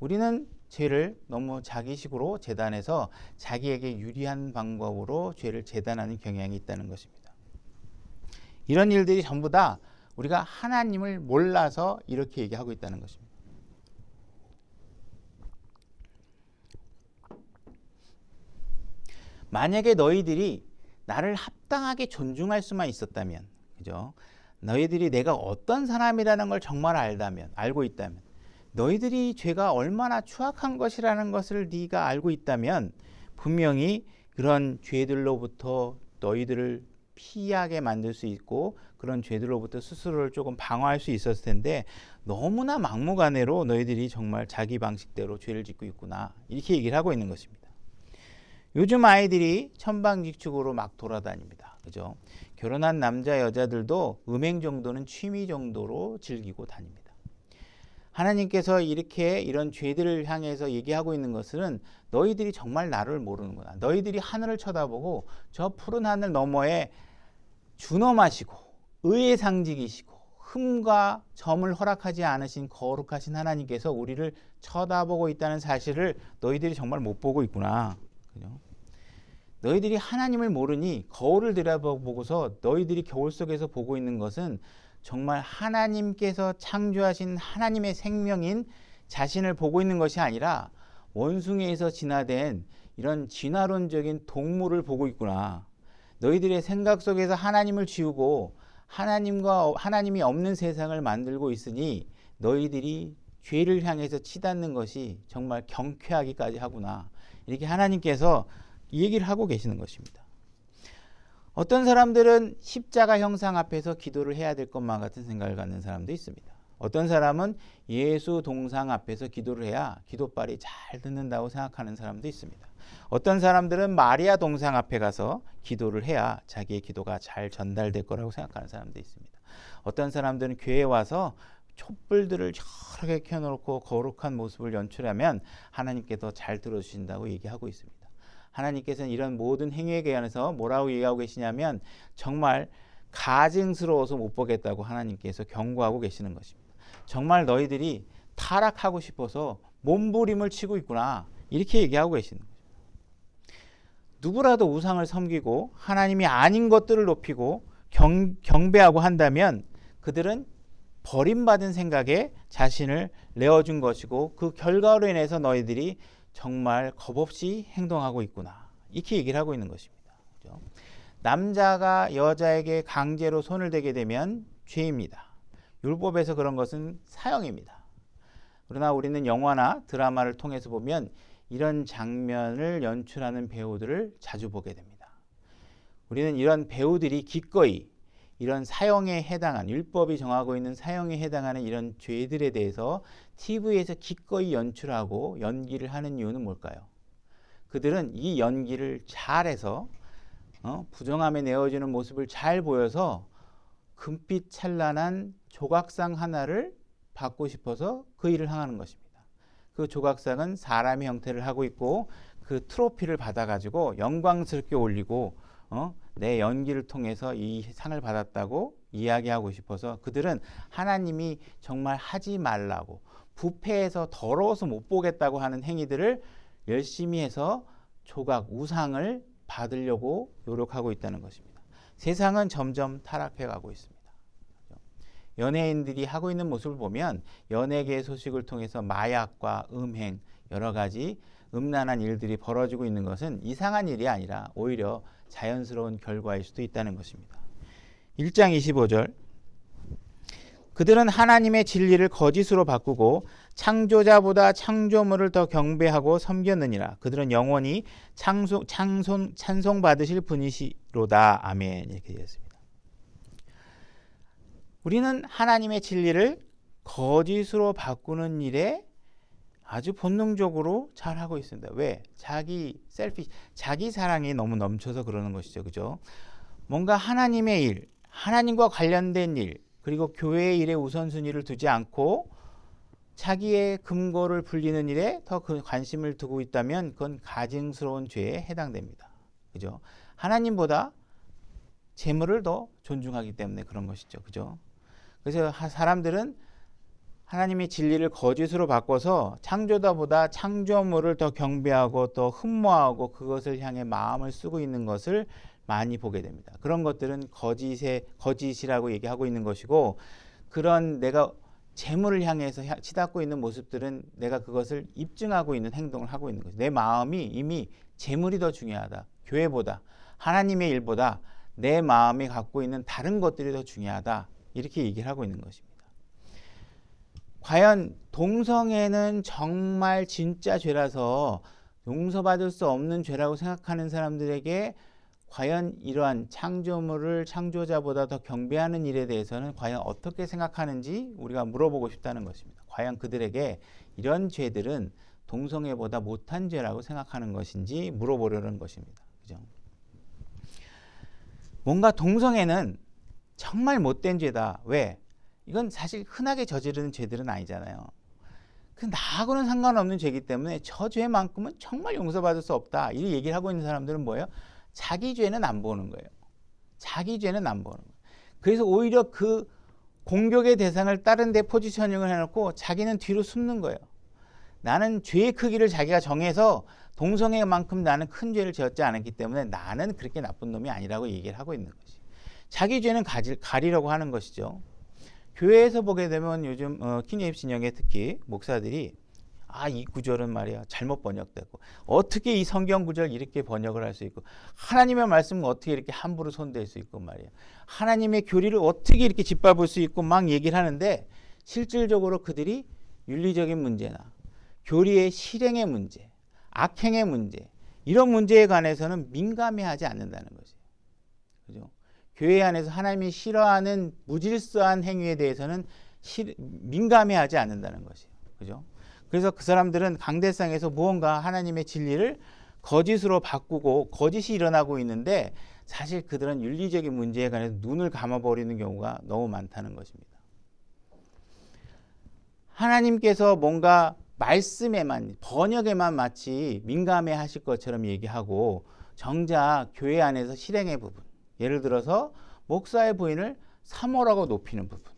우리는 죄를 너무 자기식으로 재단해서 자기에게 유리한 방법으로 죄를 재단하는 경향이 있다는 것입니다. 이런 일들이 전부 다 우리가 하나님을 몰라서 이렇게 얘기하고 있다는 것입니다. 만약에 너희들이 나를 합당하게 존중할 수만 있었다면, 그죠? 너희들이 내가 어떤 사람이라는 걸 정말 알고 있다면, 너희들이 죄가 얼마나 추악한 것이라는 것을 네가 알고 있다면 분명히 그런 죄들로부터 너희들을 피하게 만들 수 있고 그런 죄들로부터 스스로를 조금 방어할 수 있었을 텐데 너무나 막무가내로 너희들이 정말 자기 방식대로 죄를 짓고 있구나 이렇게 얘기를 하고 있는 것입니다. 요즘 아이들이 천방지축으로 막 돌아다닙니다. 그죠? 결혼한 남자 여자들도 음행 정도는 취미 정도로 즐기고 다닙니다. 하나님께서 이런 죄들을 향해서 얘기하고 있는 것은 너희들이 정말 나를 모르는구나. 너희들이 하늘을 쳐다보고 저 푸른 하늘 너머에 준엄하시고 의의 상징이시고 흠과 점을 허락하지 않으신 거룩하신 하나님께서 우리를 쳐다보고 있다는 사실을 너희들이 정말 못 보고 있구나. 그죠? 너희들이 하나님을 모르니 거울을 들여다보고서 너희들이 거울 속에서 보고 있는 것은 정말 하나님께서 창조하신 하나님의 생명인 자신을 보고 있는 것이 아니라 원숭이에서 진화된 이런 진화론적인 동물을 보고 있구나. 너희들의 생각 속에서 하나님을 지우고 하나님이 없는 세상을 만들고 있으니 너희들이 죄를 향해서 치닫는 것이 정말 경쾌하기까지 하구나. 이렇게 하나님께서 얘기를 하고 계시는 것입니다. 어떤 사람들은 십자가 형상 앞에서 기도를 해야 될 것만 같은 생각을 갖는 사람도 있습니다. 어떤 사람은 예수 동상 앞에서 기도를 해야 기도빨이 잘 듣는다고 생각하는 사람도 있습니다. 어떤 사람들은 마리아 동상 앞에 가서 기도를 해야 자기의 기도가 잘 전달될 거라고 생각하는 사람도 있습니다. 어떤 사람들은 교회에 와서 촛불들을 여러 개 켜놓고 거룩한 모습을 연출하면 하나님께 더 잘 들어주신다고 얘기하고 있습니다. 하나님께서는 이런 모든 행위에 관해서 뭐라고 얘기하고 계시냐면 정말 가증스러워서 못 보겠다고 하나님께서 경고하고 계시는 것입니다. 정말 너희들이 타락하고 싶어서 몸부림을 치고 있구나 이렇게 얘기하고 계시는 거죠. 누구라도 우상을 섬기고 하나님이 아닌 것들을 높이고 경배하고 한다면 그들은 버림받은 생각에 자신을 내어준 것이고 그 결과로 인해서 너희들이 정말 겁없이 행동하고 있구나 이렇게 얘기를 하고 있는 것입니다. 그렇죠? 남자가 여자에게 강제로 손을 대게 되면 죄입니다. 율법에서 그런 것은 사형입니다. 그러나 우리는 영화나 드라마를 통해서 보면 이런 장면을 연출하는 배우들을 자주 보게 됩니다. 우리는 이런 배우들이 기꺼이 이런 사형에 해당한 율법이 정하고 있는 사형에 해당하는 이런 죄들에 대해서 TV에서 기꺼이 연출하고 연기를 하는 이유는 뭘까요? 그들은 이 연기를 잘해서 부정함에 내어지는 모습을 잘 보여서 금빛 찬란한 조각상 하나를 받고 싶어서 그 일을 행하는 것입니다. 그 조각상은 사람의 형태를 하고 있고 그 트로피를 받아가지고 영광스럽게 올리고 내 연기를 통해서 이 상을 받았다고 이야기하고 싶어서 그들은 하나님이 정말 하지 말라고 부패해서 더러워서 못 보겠다고 하는 행위들을 열심히 해서 조각, 우상을 받으려고 노력하고 있다는 것입니다. 세상은 점점 타락해 가고 있습니다. 연예인들이 하고 있는 모습을 보면 연예계의 소식을 통해서 마약과 음행, 여러 가지 음란한 일들이 벌어지고 있는 것은 이상한 일이 아니라 오히려 자연스러운 결과일 수도 있다는 것입니다. 1장 25절 그들은 하나님의 진리를 거짓으로 바꾸고 창조자보다 창조물을 더 경배하고 섬겼느니라. 그들은 영원히 찬송받으실 분이시로다. 아멘. 이렇게 되었습니다. 우리는 하나님의 진리를 거짓으로 바꾸는 일에 아주 본능적으로 잘하고 있습니다. 왜? 자기 사랑이 너무 넘쳐서 그러는 것이죠. 그죠? 뭔가 하나님의 일, 하나님과 관련된 일, 그리고 교회의 일에 우선순위를 두지 않고 자기의 금고를 불리는 일에 더 관심을 두고 있다면 그건 가증스러운 죄에 해당됩니다. 그죠? 하나님보다 재물을 더 존중하기 때문에 그런 것이죠. 그죠? 그래서 사람들은 하나님의 진리를 거짓으로 바꿔서 창조자보다 창조물을 더 경배하고 더 흠모하고 그것을 향해 마음을 쓰고 있는 것을 많이 보게 됩니다. 그런 것들은 거짓이라고 얘기하고 있는 것이고 그런 내가 재물을 향해서 치닫고 있는 모습들은 내가 그것을 입증하고 있는 행동을 하고 있는 거죠. 내 마음이 이미 재물이 더 중요하다. 교회보다 하나님의 일보다 내 마음이 갖고 있는 다른 것들이 더 중요하다. 이렇게 얘기를 하고 있는 것입니다. 과연 동성애는 정말 진짜 죄라서 용서받을 수 없는 죄라고 생각하는 사람들에게 과연 이러한 창조물을 창조자보다 더 경배하는 일에 대해서는 과연 어떻게 생각하는지 우리가 물어보고 싶다는 것입니다. 과연 그들에게 이런 죄들은 동성애보다 못한 죄라고 생각하는 것인지 물어보려는 것입니다. 그죠? 뭔가 동성애는 정말 못된 죄다. 왜? 이건 사실 흔하게 저지르는 죄들은 아니잖아요. 그 나하고는 상관없는 죄이기 때문에 저 죄만큼은 정말 용서받을 수 없다. 이 얘기를 하고 있는 사람들은 뭐예요? 자기 죄는 안 보는 거예요. 자기 죄는 안 보는 거예요. 그래서 오히려 그 공격의 대상을 다른 데 포지셔닝을 해놓고 자기는 뒤로 숨는 거예요. 나는 죄의 크기를 자기가 정해서 동성애만큼 나는 큰 죄를 지었지 않았기 때문에 나는 그렇게 나쁜 놈이 아니라고 얘기를 하고 있는 거지. 자기 죄는 가리려고 하는 것이죠. 교회에서 보게 되면 요즘 킹제임스 진영에 특히 목사들이 이 구절은 말이야 잘못 번역되고 어떻게 이 성경 구절 이렇게 번역을 할 수 있고 하나님의 말씀은 어떻게 이렇게 함부로 손댈 수 있고 말이야 하나님의 교리를 어떻게 이렇게 짓밟을 수 있고 막 얘기를 하는데 실질적으로 그들이 윤리적인 문제나 교리의 실행의 문제, 악행의 문제 이런 문제에 관해서는 민감해하지 않는다는 거지. 그죠? 교회 안에서 하나님이 싫어하는 무질서한 행위에 대해서는 민감해하지 않는다는 것이에요. 그죠? 그래서 그 사람들은 강대상에서 무언가 하나님의 진리를 거짓으로 바꾸고 거짓이 일어나고 있는데 사실 그들은 윤리적인 문제에 관해서 눈을 감아버리는 경우가 너무 많다는 것입니다. 하나님께서 뭔가 말씀에만 번역에만 마치 민감해 하실 것처럼 얘기하고 정작 교회 안에서 실행의 부분 예를 들어서 목사의 부인을 사모라고 높이는 부분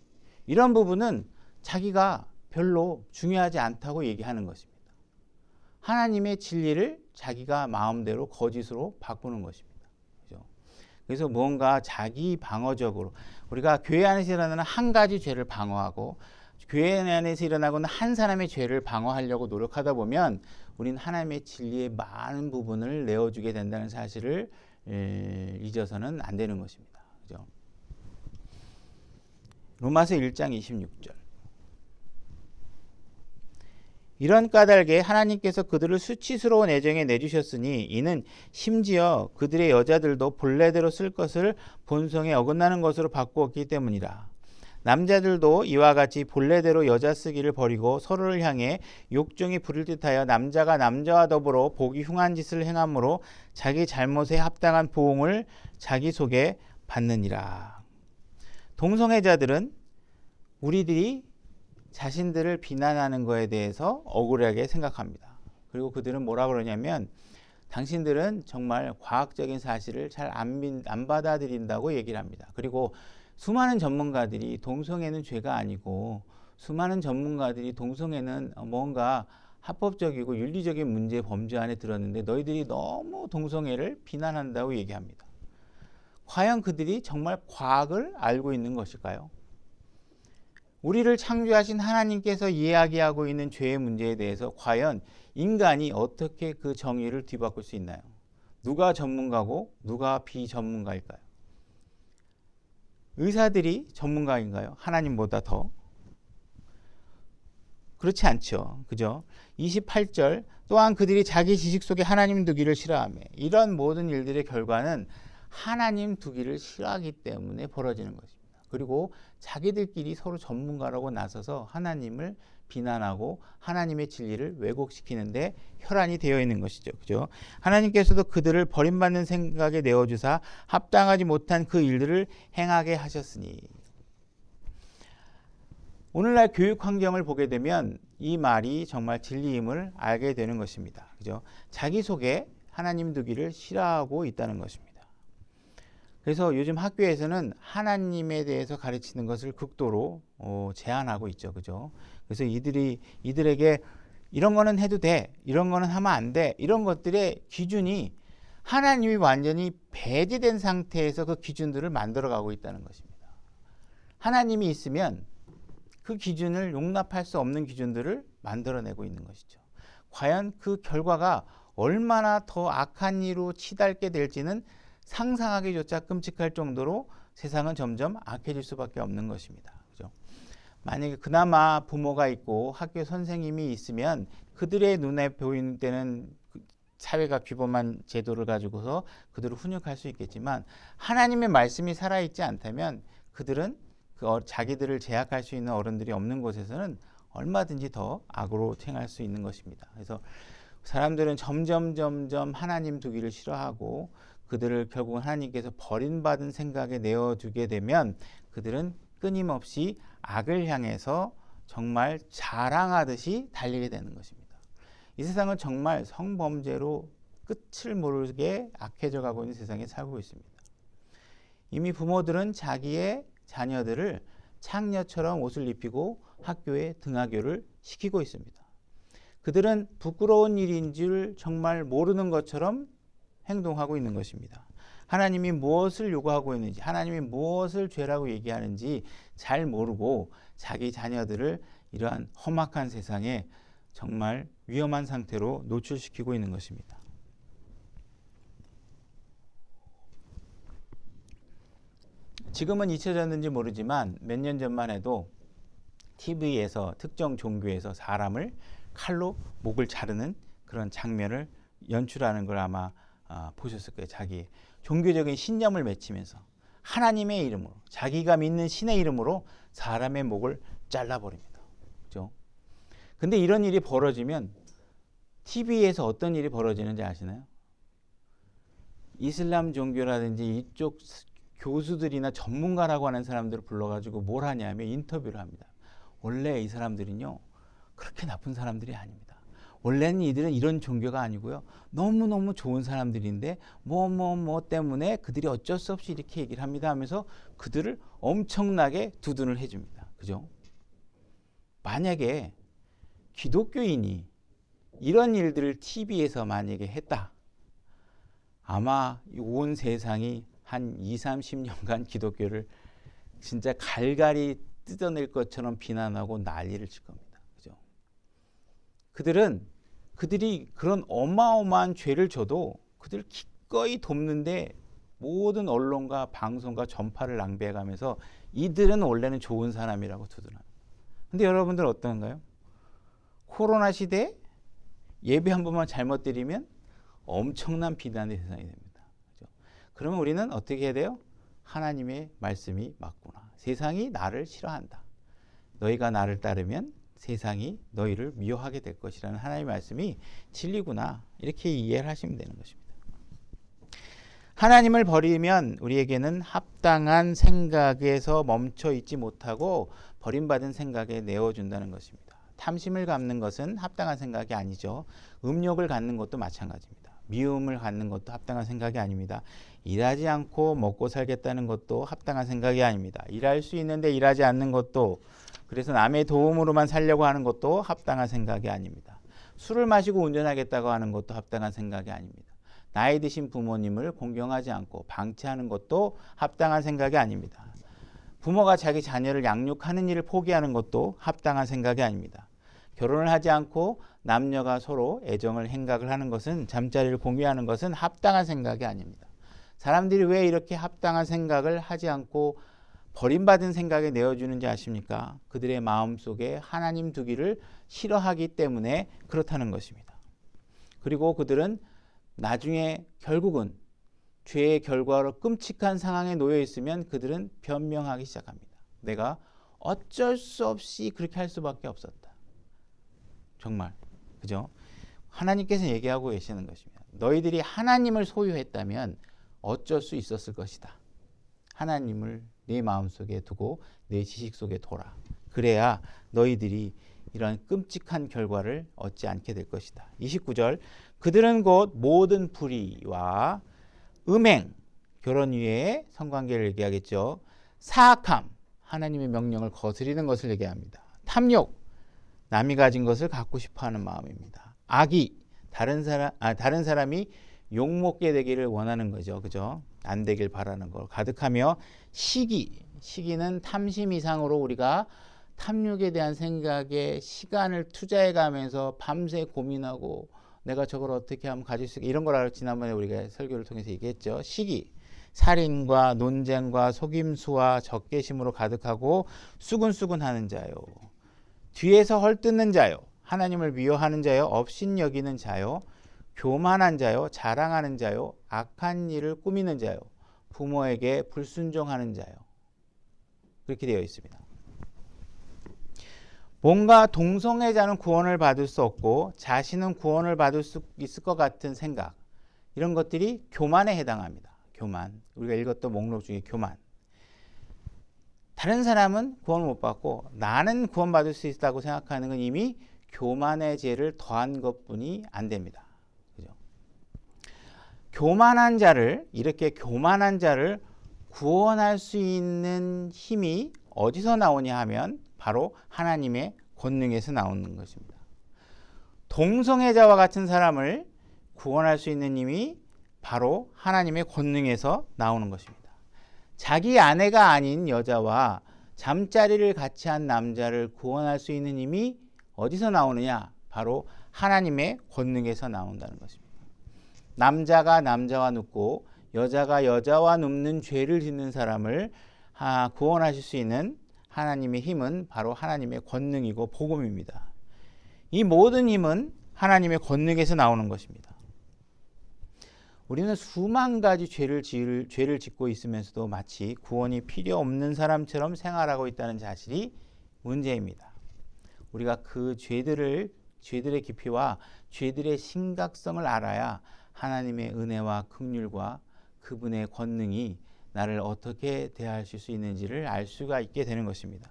이런 부분은 자기가 별로 중요하지 않다고 얘기하는 것입니다. 하나님의 진리를 자기가 마음대로 거짓으로 바꾸는 것입니다. 그죠? 그래서 뭔가 자기 방어적으로 우리가 교회 안에서 일어나는 한 가지 죄를 방어하고 교회 안에서 일어나고는 한 사람의 죄를 방어하려고 노력하다 보면 우리는 하나님의 진리의 많은 부분을 내어주게 된다는 사실을 잊어서는 안 되는 것입니다. 그죠? 로마서 1장 26절 이런 까닭에 하나님께서 그들을 수치스러운 애정에 내주셨으니 이는 심지어 그들의 여자들도 본래대로 쓸 것을 본성에 어긋나는 것으로 바꾸었기 때문이라. 남자들도 이와 같이 본래대로 여자 쓰기를 버리고 서로를 향해 욕정이 부릴 듯하여 남자가 남자와 더불어 보기 흉한 짓을 행함으로 자기 잘못에 합당한 보응을 자기 속에 받느니라. 동성애자들은 우리들이 자신들을 비난하는 거에 대해서 억울하게 생각합니다. 그리고 그들은 뭐라 그러냐면 당신들은 정말 과학적인 사실을 잘 안 받아들인다고 얘기를 합니다. 그리고 수많은 전문가들이 동성애는 죄가 아니고 수많은 전문가들이 동성애는 뭔가 합법적이고 윤리적인 문제 범죄 안에 들었는데 너희들이 너무 동성애를 비난한다고 얘기합니다. 과연 그들이 정말 과학을 알고 있는 것일까요? 우리를 창조하신 하나님께서 이야기하고 있는 죄의 문제에 대해서 과연 인간이 어떻게 그 정의를 뒤바꿀 수 있나요? 누가 전문가고 누가 비전문가일까요? 의사들이 전문가인가요? 하나님보다 더? 그렇지 않죠. 그죠? 28절 또한 그들이 자기 지식 속에 하나님 두기를 싫어하며 이런 모든 일들의 결과는 하나님 두기를 싫어하기 때문에 벌어지는 것입니다. 그리고 자기들끼리 서로 전문가라고 나서서 하나님을 비난하고 하나님의 진리를 왜곡시키는데 혈안이 되어 있는 것이죠. 그죠? 하나님께서도 그들을 버림받는 생각에 내어주사 합당하지 못한 그 일들을 행하게 하셨으니. 오늘날 교육 환경을 보게 되면 이 말이 정말 진리임을 알게 되는 것입니다. 그죠? 자기 속에 하나님 두기를 싫어하고 있다는 것입니다. 그래서 요즘 학교에서는 하나님에 대해서 가르치는 것을 극도로 제한하고 있죠. 그죠? 그래서 이들에게 이런 거는 해도 돼, 이런 거는 하면 안 돼, 이런 것들의 기준이 하나님이 완전히 배제된 상태에서 그 기준들을 만들어가고 있다는 것입니다. 하나님이 있으면 그 기준을 용납할 수 없는 기준들을 만들어내고 있는 것이죠. 과연 그 결과가 얼마나 더 악한 일로 치닫게 될지는 상상하기조차 끔찍할 정도로 세상은 점점 악해질 수밖에 없는 것입니다. 그죠? 만약에 그나마 부모가 있고 학교 선생님이 있으면 그들의 눈에 보이는 때는 사회가 규범한 제도를 가지고서 그들을 훈육할 수 있겠지만 하나님의 말씀이 살아있지 않다면 그들은 자기들을 제약할 수 있는 어른들이 없는 곳에서는 얼마든지 더 악으로 행할 수 있는 것입니다. 그래서 사람들은 점점 하나님 두기를 싫어하고 그들을 결국 하나님께서 버림받은 생각에 내어두게 되면 그들은 끊임없이 악을 향해서 정말 자랑하듯이 달리게 되는 것입니다. 이 세상은 정말 성범죄로 끝을 모르게 악해져 가고 있는 세상에 살고 있습니다. 이미 부모들은 자기의 자녀들을 창녀처럼 옷을 입히고 학교에 등하교를 시키고 있습니다. 그들은 부끄러운 일인 줄 정말 모르는 것처럼 행동하고 있는 것입니다. 하나님이 무엇을 요구하고 있는지, 하나님이 무엇을 죄라고 얘기하는지 잘 모르고 자기 자녀들을 이러한 험악한 세상에 정말 위험한 상태로 노출시키고 있는 것입니다. 지금은 잊혀졌는지 모르지만 몇 년 전만 해도 TV에서 특정 종교에서 사람을 칼로 목을 자르는 그런 장면을 연출하는 걸 아마 보셨을 거예요. 자기 종교적인 신념을 맺히면서 하나님의 이름으로 자기가 믿는 신의 이름으로 사람의 목을 잘라버립니다. 그렇죠? 근데 이런 일이 벌어지면 TV에서 어떤 일이 벌어지는지 아시나요? 이슬람 종교라든지 이쪽 교수들이나 전문가라고 하는 사람들을 불러가지고 뭘 하냐면 인터뷰를 합니다. 원래 이 사람들은요 그렇게 나쁜 사람들이 아닙니다. 원래는 이들은 이런 종교가 아니고요 너무너무 좋은 사람들인데 뭐 때문에 그들이 어쩔 수 없이 이렇게 얘기를 합니다 하면서 그들을 엄청나게 두둔을 해줍니다. 그죠? 만약에 기독교인이 이런 일들을 TV에서 만약에 했다, 아마 온 세상이 한 20-30년간 기독교를 진짜 갈갈이 뜯어낼 것처럼 비난하고 난리를 칠 겁니다. 그죠? 그들이 그런 어마어마한 죄를 져도 그들을 기꺼이 돕는데 모든 언론과 방송과 전파를 낭비해가면서 이들은 원래는 좋은 사람이라고 두둔합니다. 근데 여러분들 어떤가요? 코로나 시대에 예배 한 번만 잘못 드리면 엄청난 비난의 대상이 됩니다. 그죠? 그러면 우리는 어떻게 해야 돼요? 하나님의 말씀이 맞구나. 세상이 나를 싫어한다. 너희가 나를 따르면 세상이 너희를 미워하게 될 것이라는 하나님의 말씀이 진리구나. 이렇게 이해를 하시면 되는 것입니다. 하나님을 버리면 우리에게는 합당한 생각에서 멈춰 있지 못하고 버림받은 생각에 내어준다는 것입니다. 탐심을 갖는 것은 합당한 생각이 아니죠. 음욕을 갖는 것도 마찬가지입니다. 미움을 갖는 것도 합당한 생각이 아닙니다. 일하지 않고 먹고 살겠다는 것도 합당한 생각이 아닙니다. 일할 수 있는데 일하지 않는 것도, 그래서 남의 도움으로만 살려고 하는 것도 합당한 생각이 아닙니다. 술을 마시고 운전하겠다고 하는 것도 합당한 생각이 아닙니다. 나이 드신 부모님을 공경하지 않고 방치하는 것도 합당한 생각이 아닙니다. 부모가 자기 자녀를 양육하는 일을 포기하는 것도 합당한 생각이 아닙니다. 결혼을 하지 않고 남녀가 서로 애정을 행각을 하는 것은, 잠자리를 공유하는 것은 합당한 생각이 아닙니다. 사람들이 왜 이렇게 합당한 생각을 하지 않고 버림받은 생각에 내어주는지 아십니까? 그들의 마음속에 하나님 두기를 싫어하기 때문에 그렇다는 것입니다. 그리고 그들은 나중에 결국은 죄의 결과로 끔찍한 상황에 놓여 있으면 그들은 변명하기 시작합니다. 내가 어쩔 수 없이 그렇게 할 수밖에 없었다. 정말, 그죠? 하나님께서 얘기하고 계시는 것입니다. 너희들이 하나님을 소유했다면 어쩔 수 있었을 것이다. 하나님을 내 마음속에 두고 내 지식 속에 둬라. 그래야 너희들이 이런 끔찍한 결과를 얻지 않게 될 것이다. 29절, 그들은 곧 모든 불의와 음행, 결혼 위에 성관계를 얘기하겠죠. 사악함, 하나님의 명령을 거스리는 것을 얘기합니다. 탐욕, 남이 가진 것을 갖고 싶어하는 마음입니다. 악의, 다른 사람이 욕먹게 되기를 원하는 거죠. 그죠? 안 되길 바라는 걸 가득하며 시기, 시기는 탐심 이상으로 우리가 탐욕에 대한 생각에 시간을 투자해 가면서 밤새 고민하고 내가 저걸 어떻게 하면 가질 수 있을까, 이런 걸 지난번에 우리가 설교를 통해서 얘기했죠. 시기, 살인과 논쟁과 속임수와 적개심으로 가득하고 수근수근하는 자요. 뒤에서 헐뜯는 자요. 하나님을 미워하는 자요. 업신여기는 자요. 교만한 자요. 자랑하는 자요. 악한 일을 꾸미는 자요. 부모에게 불순종하는 자요. 그렇게 되어 있습니다. 뭔가 동성애자는 구원을 받을 수 없고 자신은 구원을 받을 수 있을 것 같은 생각, 이런 것들이 교만에 해당합니다. 교만, 우리가 읽었던 목록 중에 교만. 다른 사람은 구원을 못 받고 나는 구원받을 수 있다고 생각하는 건 이미 교만의 죄를 더한 것뿐이 안 됩니다. 그죠? 교만한 자를, 이렇게 교만한 자를 구원할 수 있는 힘이 어디서 나오냐 하면 바로 하나님의 권능에서 나오는 것입니다. 동성애자와 같은 사람을 구원할 수 있는 힘이 바로 하나님의 권능에서 나오는 것입니다. 자기 아내가 아닌 여자와 잠자리를 같이 한 남자를 구원할 수 있는 힘이 어디서 나오느냐? 바로 하나님의 권능에서 나온다는 것입니다. 남자가 남자와 눕고 여자가 여자와 눕는 죄를 짓는 사람을 구원하실 수 있는 하나님의 힘은 바로 하나님의 권능이고 복음입니다. 이 모든 힘은 하나님의 권능에서 나오는 것입니다. 우리는 수만 가지 죄를 짓고 있으면서도 마치 구원이 필요 없는 사람처럼 생활하고 있다는 사실이 문제입니다. 우리가 그 죄들의 깊이와 죄들의 심각성을 알아야 하나님의 은혜와 긍휼과 그분의 권능이 나를 어떻게 대하실 수 있는지를 알 수가 있게 되는 것입니다.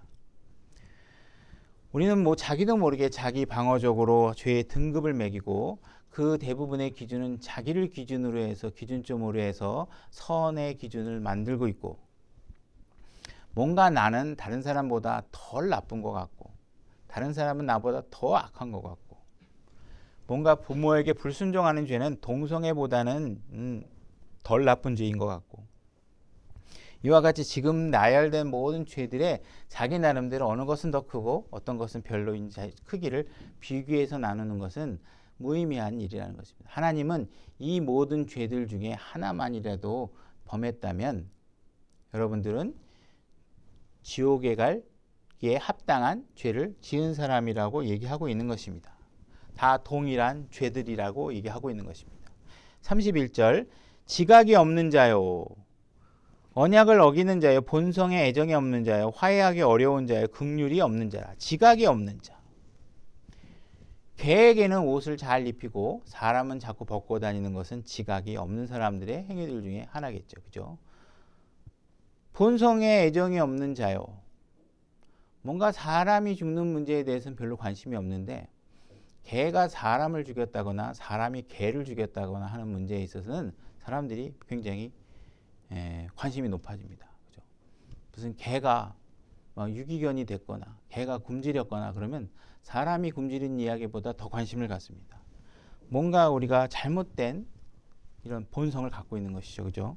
우리는 자기도 모르게 자기 방어적으로 죄의 등급을 매기고 그 대부분의 기준은 자기를 기준으로 해서, 기준점으로 해서 선의 기준을 만들고 있고, 뭔가 나는 다른 사람보다 덜 나쁜 것 같고 다른 사람은 나보다 더 악한 것 같고, 뭔가 부모에게 불순종하는 죄는 동성애보다는 덜 나쁜 죄인 것 같고, 이와 같이 지금 나열된 모든 죄들의 자기 나름대로 어느 것은 더 크고 어떤 것은 별로인 크기를 비교해서 나누는 것은 무의미한 일이라는 것입니다. 하나님은 이 모든 죄들 중에 하나만이라도 범했다면 여러분들은 지옥에 갈기에 합당한 죄를 지은 사람이라고 얘기하고 있는 것입니다. 다 동일한 죄들이라고 얘기하고 있는 것입니다. 31절, 지각이 없는 자요, 언약을 어기는 자요, 본성에 애정이 없는 자요, 화해하기 어려운 자요, 긍휼이 없는 자라. 지각이 없는 자. 개에게는 옷을 잘 입히고 사람은 자꾸 벗고 다니는 것은 지각이 없는 사람들의 행위들 중에 하나겠죠. 그죠? 본성에 애정이 없는 자요. 뭔가 사람이 죽는 문제에 대해서는 별로 관심이 없는데 개가 사람을 죽였다거나 사람이 개를 죽였다거나 하는 문제에 있어서는 사람들이 굉장히 관심이 높아집니다. 그죠? 무슨 개가 유기견이 됐거나 개가 굶주렸거나 그러면 사람이 굶주린 이야기보다 더 관심을 갖습니다. 뭔가 우리가 잘못된 이런 본성을 갖고 있는 것이죠. 그죠?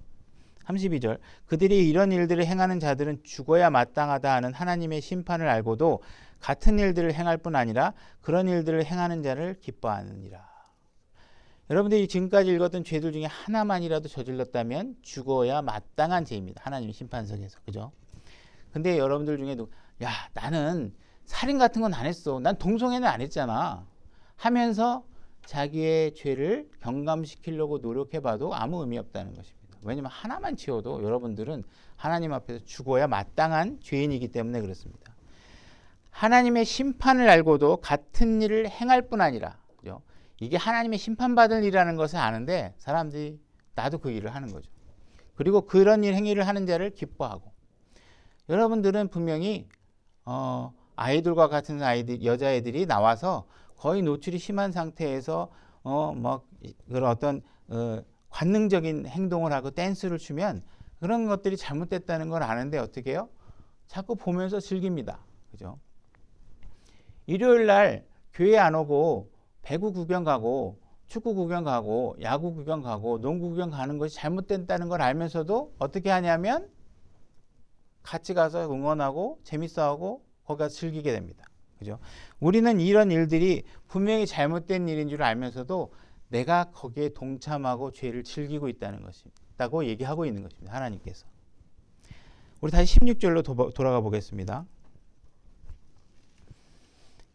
32절 그들이 이런 일들을 행하는 자들은 죽어야 마땅하다 하는 하나님의 심판을 알고도 같은 일들을 행할 뿐 아니라 그런 일들을 행하는 자를 기뻐하느니라. 여러분들이 지금까지 읽었던 죄들 중에 하나만이라도 저질렀다면 죽어야 마땅한 죄입니다. 하나님 심판석에서. 그죠? 근데 여러분들 중에도 야 나는 살인 같은 건 안 했어. 난 동성애는 안 했잖아. 하면서 자기의 죄를 경감시키려고 노력해봐도 아무 의미 없다는 것입니다. 왜냐하면 하나만 지어도 여러분들은 하나님 앞에서 죽어야 마땅한 죄인이기 때문에 그렇습니다. 하나님의 심판을 알고도 같은 일을 행할 뿐 아니라 그죠? 이게 하나님의 심판받을 일이라는 것을 아는데 사람들이 나도 그 일을 하는 거죠. 그리고 그런 일 행위를 하는 자를 기뻐하고 여러분들은 분명히 아이들과 같은 아이들 여자애들이 나와서 거의 노출이 심한 상태에서 그런 어떤 관능적인 행동을 하고 댄스를 추면 그런 것들이 잘못됐다는 걸 아는데 어떻게 해요? 자꾸 보면서 즐깁니다. 그죠? 일요일 날 교회 안 오고 배구 구경 가고 축구 구경 가고 야구 구경 가고 농구 구경 가는 것이 잘못됐다는 걸 알면서도 어떻게 하냐면 같이 가서 응원하고 재밌어하고 거기 가서 즐기게 됩니다. 그죠? 우리는 이런 일들이 분명히 잘못된 일인 줄 알면서도 내가 거기에 동참하고 죄를 즐기고 있다는 것이다고 얘기하고 있는 것입니다. 하나님께서. 우리 다시 16절로 돌아가 보겠습니다.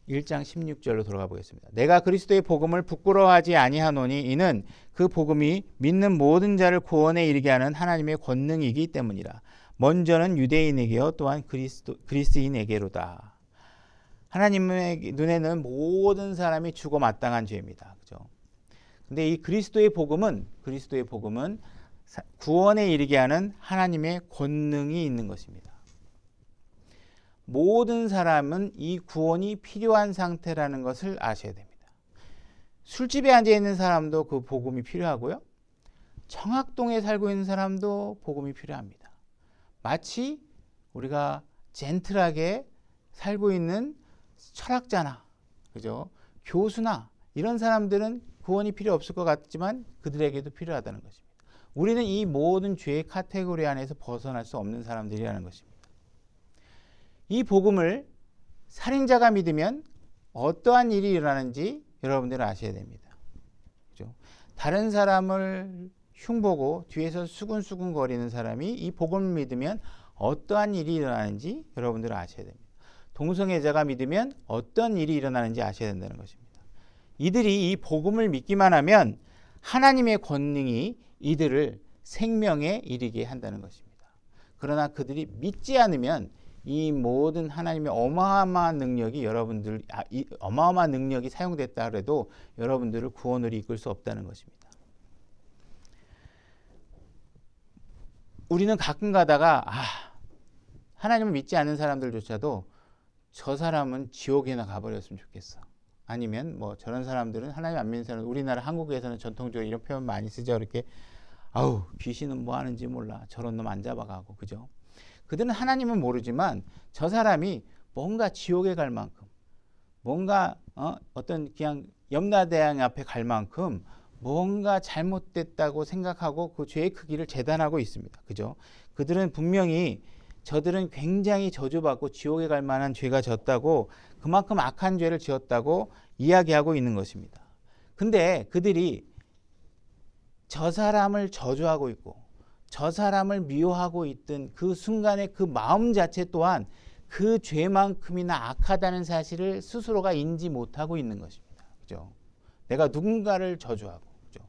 1장 16절로 돌아가 보겠습니다. 내가 그리스도의 복음을 부끄러워하지 아니하노니 이는 그 복음이 믿는 모든 자를 구원에 이르게 하는 하나님의 권능이기 때문이라. 먼저는 유대인에게요 또한 그리스인에게로다. 하나님의 눈에는 모든 사람이 죽어 마땅한 죄입니다. 그죠? 근데 이 그리스도의 복음은 구원에 이르게 하는 하나님의 권능이 있는 것입니다. 모든 사람은 이 구원이 필요한 상태라는 것을 아셔야 됩니다. 술집에 앉아 있는 사람도 그 복음이 필요하고요. 청학동에 살고 있는 사람도 복음이 필요합니다. 마치 우리가 젠틀하게 살고 있는 철학자나 그죠? 교수나 이런 사람들은 구원이 필요 없을 것 같지만 그들에게도 필요하다는 것입니다. 우리는 이 모든 죄의 카테고리 안에서 벗어날 수 없는 사람들이라는 것입니다. 이 복음을 살인자가 믿으면 어떠한 일이 일어나는지 여러분들은 아셔야 됩니다. 그죠? 다른 사람을 흉보고 뒤에서 수근수근 거리는 사람이 이 복음을 믿으면 어떠한 일이 일어나는지 여러분들은 아셔야 됩니다. 동성애자가 믿으면 어떤 일이 일어나는지 아셔야 된다는 것입니다. 이들이 이 복음을 믿기만 하면 하나님의 권능이 이들을 생명에 이르게 한다는 것입니다. 그러나 그들이 믿지 않으면 이 모든 하나님의 어마어마한 능력이 어마어마한 능력이 사용됐다 해도 여러분들을 구원으로 이끌 수 없다는 것입니다. 우리는 가끔 가다가 하나님을 믿지 않는 사람들조차도 저 사람은 지옥에나 가버렸으면 좋겠어. 아니면 저런 사람들은 하나님 안 믿는 사람, 우리나라 한국에서는 전통적으로 이런 표현 많이 쓰죠. 이렇게 귀신은 뭐 하는지 몰라. 저런 놈 안 잡아가고. 그죠? 그들은 하나님은 모르지만 저 사람이 뭔가 지옥에 갈 만큼 뭔가 어떤 그냥 염라대왕 앞에 갈 만큼 뭔가 잘못됐다고 생각하고 그 죄의 크기를 재단하고 있습니다. 그죠? 그들은 분명히 저들은 굉장히 저주받고 지옥에 갈 만한 죄가 졌다고 그만큼 악한 죄를 지었다고 이야기하고 있는 것입니다. 근데 그들이 저 사람을 저주하고 있고 저 사람을 미워하고 있던 그 순간의 그 마음 자체 또한 그 죄만큼이나 악하다는 사실을 스스로가 인지 못하고 있는 것입니다. 그죠? 내가 누군가를 저주하고, 그죠?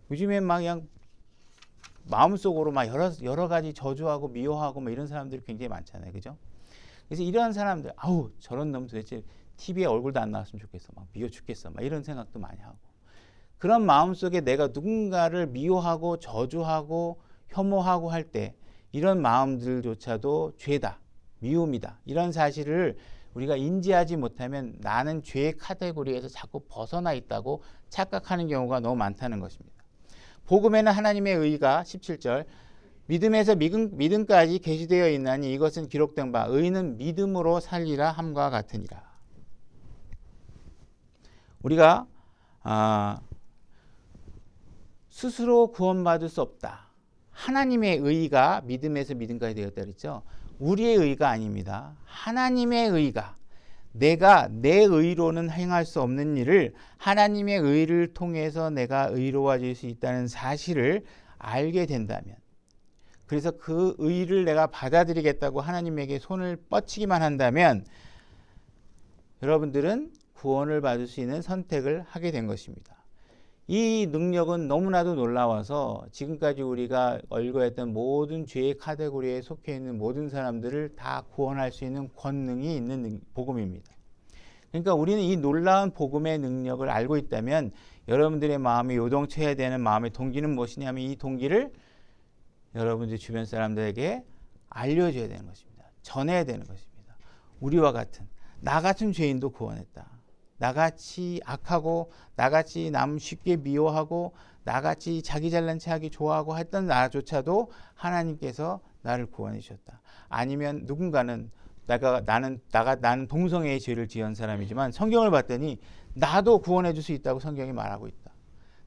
요즘엔 그냥 마음속으로 여러 가지 저주하고 미워하고 이런 사람들이 굉장히 많잖아요. 그죠? 그래서 이런 사람들, 저런 놈 도대체 TV에 얼굴도 안 나왔으면 좋겠어. 막 미워 죽겠어. 막 이런 생각도 많이 하고. 그런 마음속에 내가 누군가를 미워하고 저주하고 혐오하고 할 때 이런 마음들조차도 죄다, 미움이다. 이런 사실을 우리가 인지하지 못하면 나는 죄의 카테고리에서 자꾸 벗어나 있다고 착각하는 경우가 너무 많다는 것입니다. 복음에는 하나님의 의가 17절 믿음에서 믿음까지 계시되어 있나니 이것은 기록된 바 의는 믿음으로 살리라 함과 같으니라. 우리가 스스로 구원받을 수 없다. 하나님의 의가 믿음에서 믿음까지 되었다 그랬죠. 우리의 의가 아닙니다. 하나님의 의가 내가 내 의로는 행할 수 없는 일을 하나님의 의를 통해서 내가 의로워질 수 있다는 사실을 알게 된다면 그래서 그 의를 내가 받아들이겠다고 하나님에게 손을 뻗치기만 한다면 여러분들은 구원을 받을 수 있는 선택을 하게 된 것입니다. 이 능력은 너무나도 놀라워서 지금까지 우리가 얼거했던 모든 죄의 카테고리에 속해 있는 모든 사람들을 다 구원할 수 있는 권능이 있는 복음입니다. 그러니까 우리는 이 놀라운 복음의 능력을 알고 있다면 여러분들의 마음이 요동쳐야 되는 마음의 동기는 무엇이냐면 이 동기를 여러분들 주변 사람들에게 알려줘야 되는 것입니다. 전해야 되는 것입니다. 우리와 같은 나 같은 죄인도 구원했다. 나같이 악하고 나같이 남 쉽게 미워하고 나같이 자기 잘난 체하기 좋아하고 했던 나조차도 하나님께서 나를 구원해 주셨다. 아니면 누군가는 나는 동성애의 죄를 지은 사람이지만 성경을 봤더니 나도 구원해 줄 수 있다고 성경이 말하고 있다.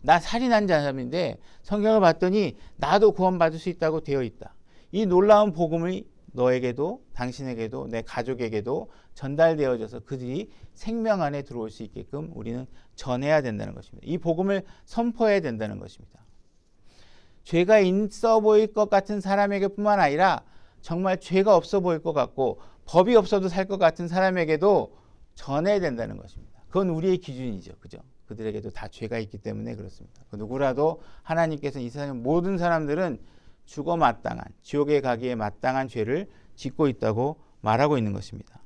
나 살인한 사람인데 성경을 봤더니 나도 구원받을 수 있다고 되어 있다. 이 놀라운 복음이 너에게도 당신에게도 내 가족에게도 전달되어져서 그들이 생명 안에 들어올 수 있게끔 우리는 전해야 된다는 것입니다. 이 복음을 선포해야 된다는 것입니다. 죄가 있어 보일 것 같은 사람에게 뿐만 아니라 정말 죄가 없어 보일 것 같고 법이 없어도 살 것 같은 사람에게도 전해야 된다는 것입니다. 그건 우리의 기준이죠. 그죠? 그들에게도 다 죄가 있기 때문에 그렇습니다. 그 누구라도 하나님께서 이 세상 모든 사람들은 죽어 마땅한 지옥에 가기에 마땅한 죄를 짓고 있다고 말하고 있는 것입니다.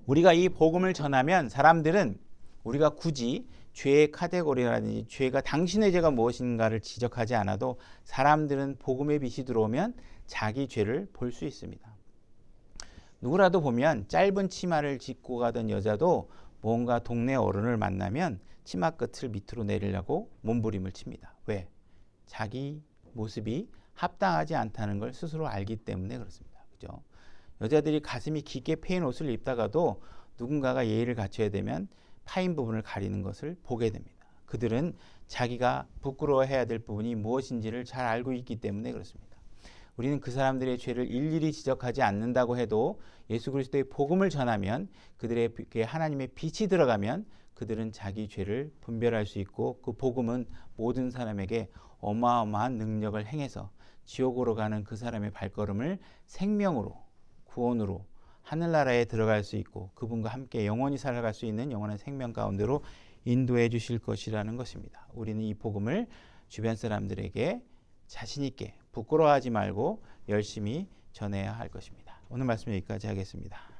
우리가 이 복음을 전하면 사람들은 우리가 굳이 죄의 카테고리라든지 죄가 당신의 죄가 무엇인가를 지적하지 않아도 사람들은 복음의 빛이 들어오면 자기 죄를 볼 수 있습니다. 누구라도 보면 짧은 치마를 짚고 가던 여자도 뭔가 동네 어른을 만나면 치마 끝을 밑으로 내리려고 몸부림을 칩니다. 왜? 자기 모습이 합당하지 않다는 걸 스스로 알기 때문에 그렇습니다. 그죠? 여자들이 가슴이 깊게 패인 옷을 입다가도 누군가가 예의를 갖춰야 되면 파인 부분을 가리는 것을 보게 됩니다. 그들은 자기가 부끄러워해야 될 부분이 무엇인지를 잘 알고 있기 때문에 그렇습니다. 우리는 그 사람들의 죄를 일일이 지적하지 않는다고 해도 예수 그리스도의 복음을 전하면 그들에게 하나님의 빛이 들어가면 그들은 자기 죄를 분별할 수 있고 그 복음은 모든 사람에게 어마어마한 능력을 행해서 지옥으로 가는 그 사람의 발걸음을 생명으로 구원으로 하늘나라에 들어갈 수 있고 그분과 함께 영원히 살아갈 수 있는 영원한 생명 가운데로 인도해 주실 것이라는 것입니다. 우리는 이 복음을 주변 사람들에게 자신 있게 부끄러워하지 말고 열심히 전해야 할 것입니다. 오늘 말씀 여기까지 하겠습니다.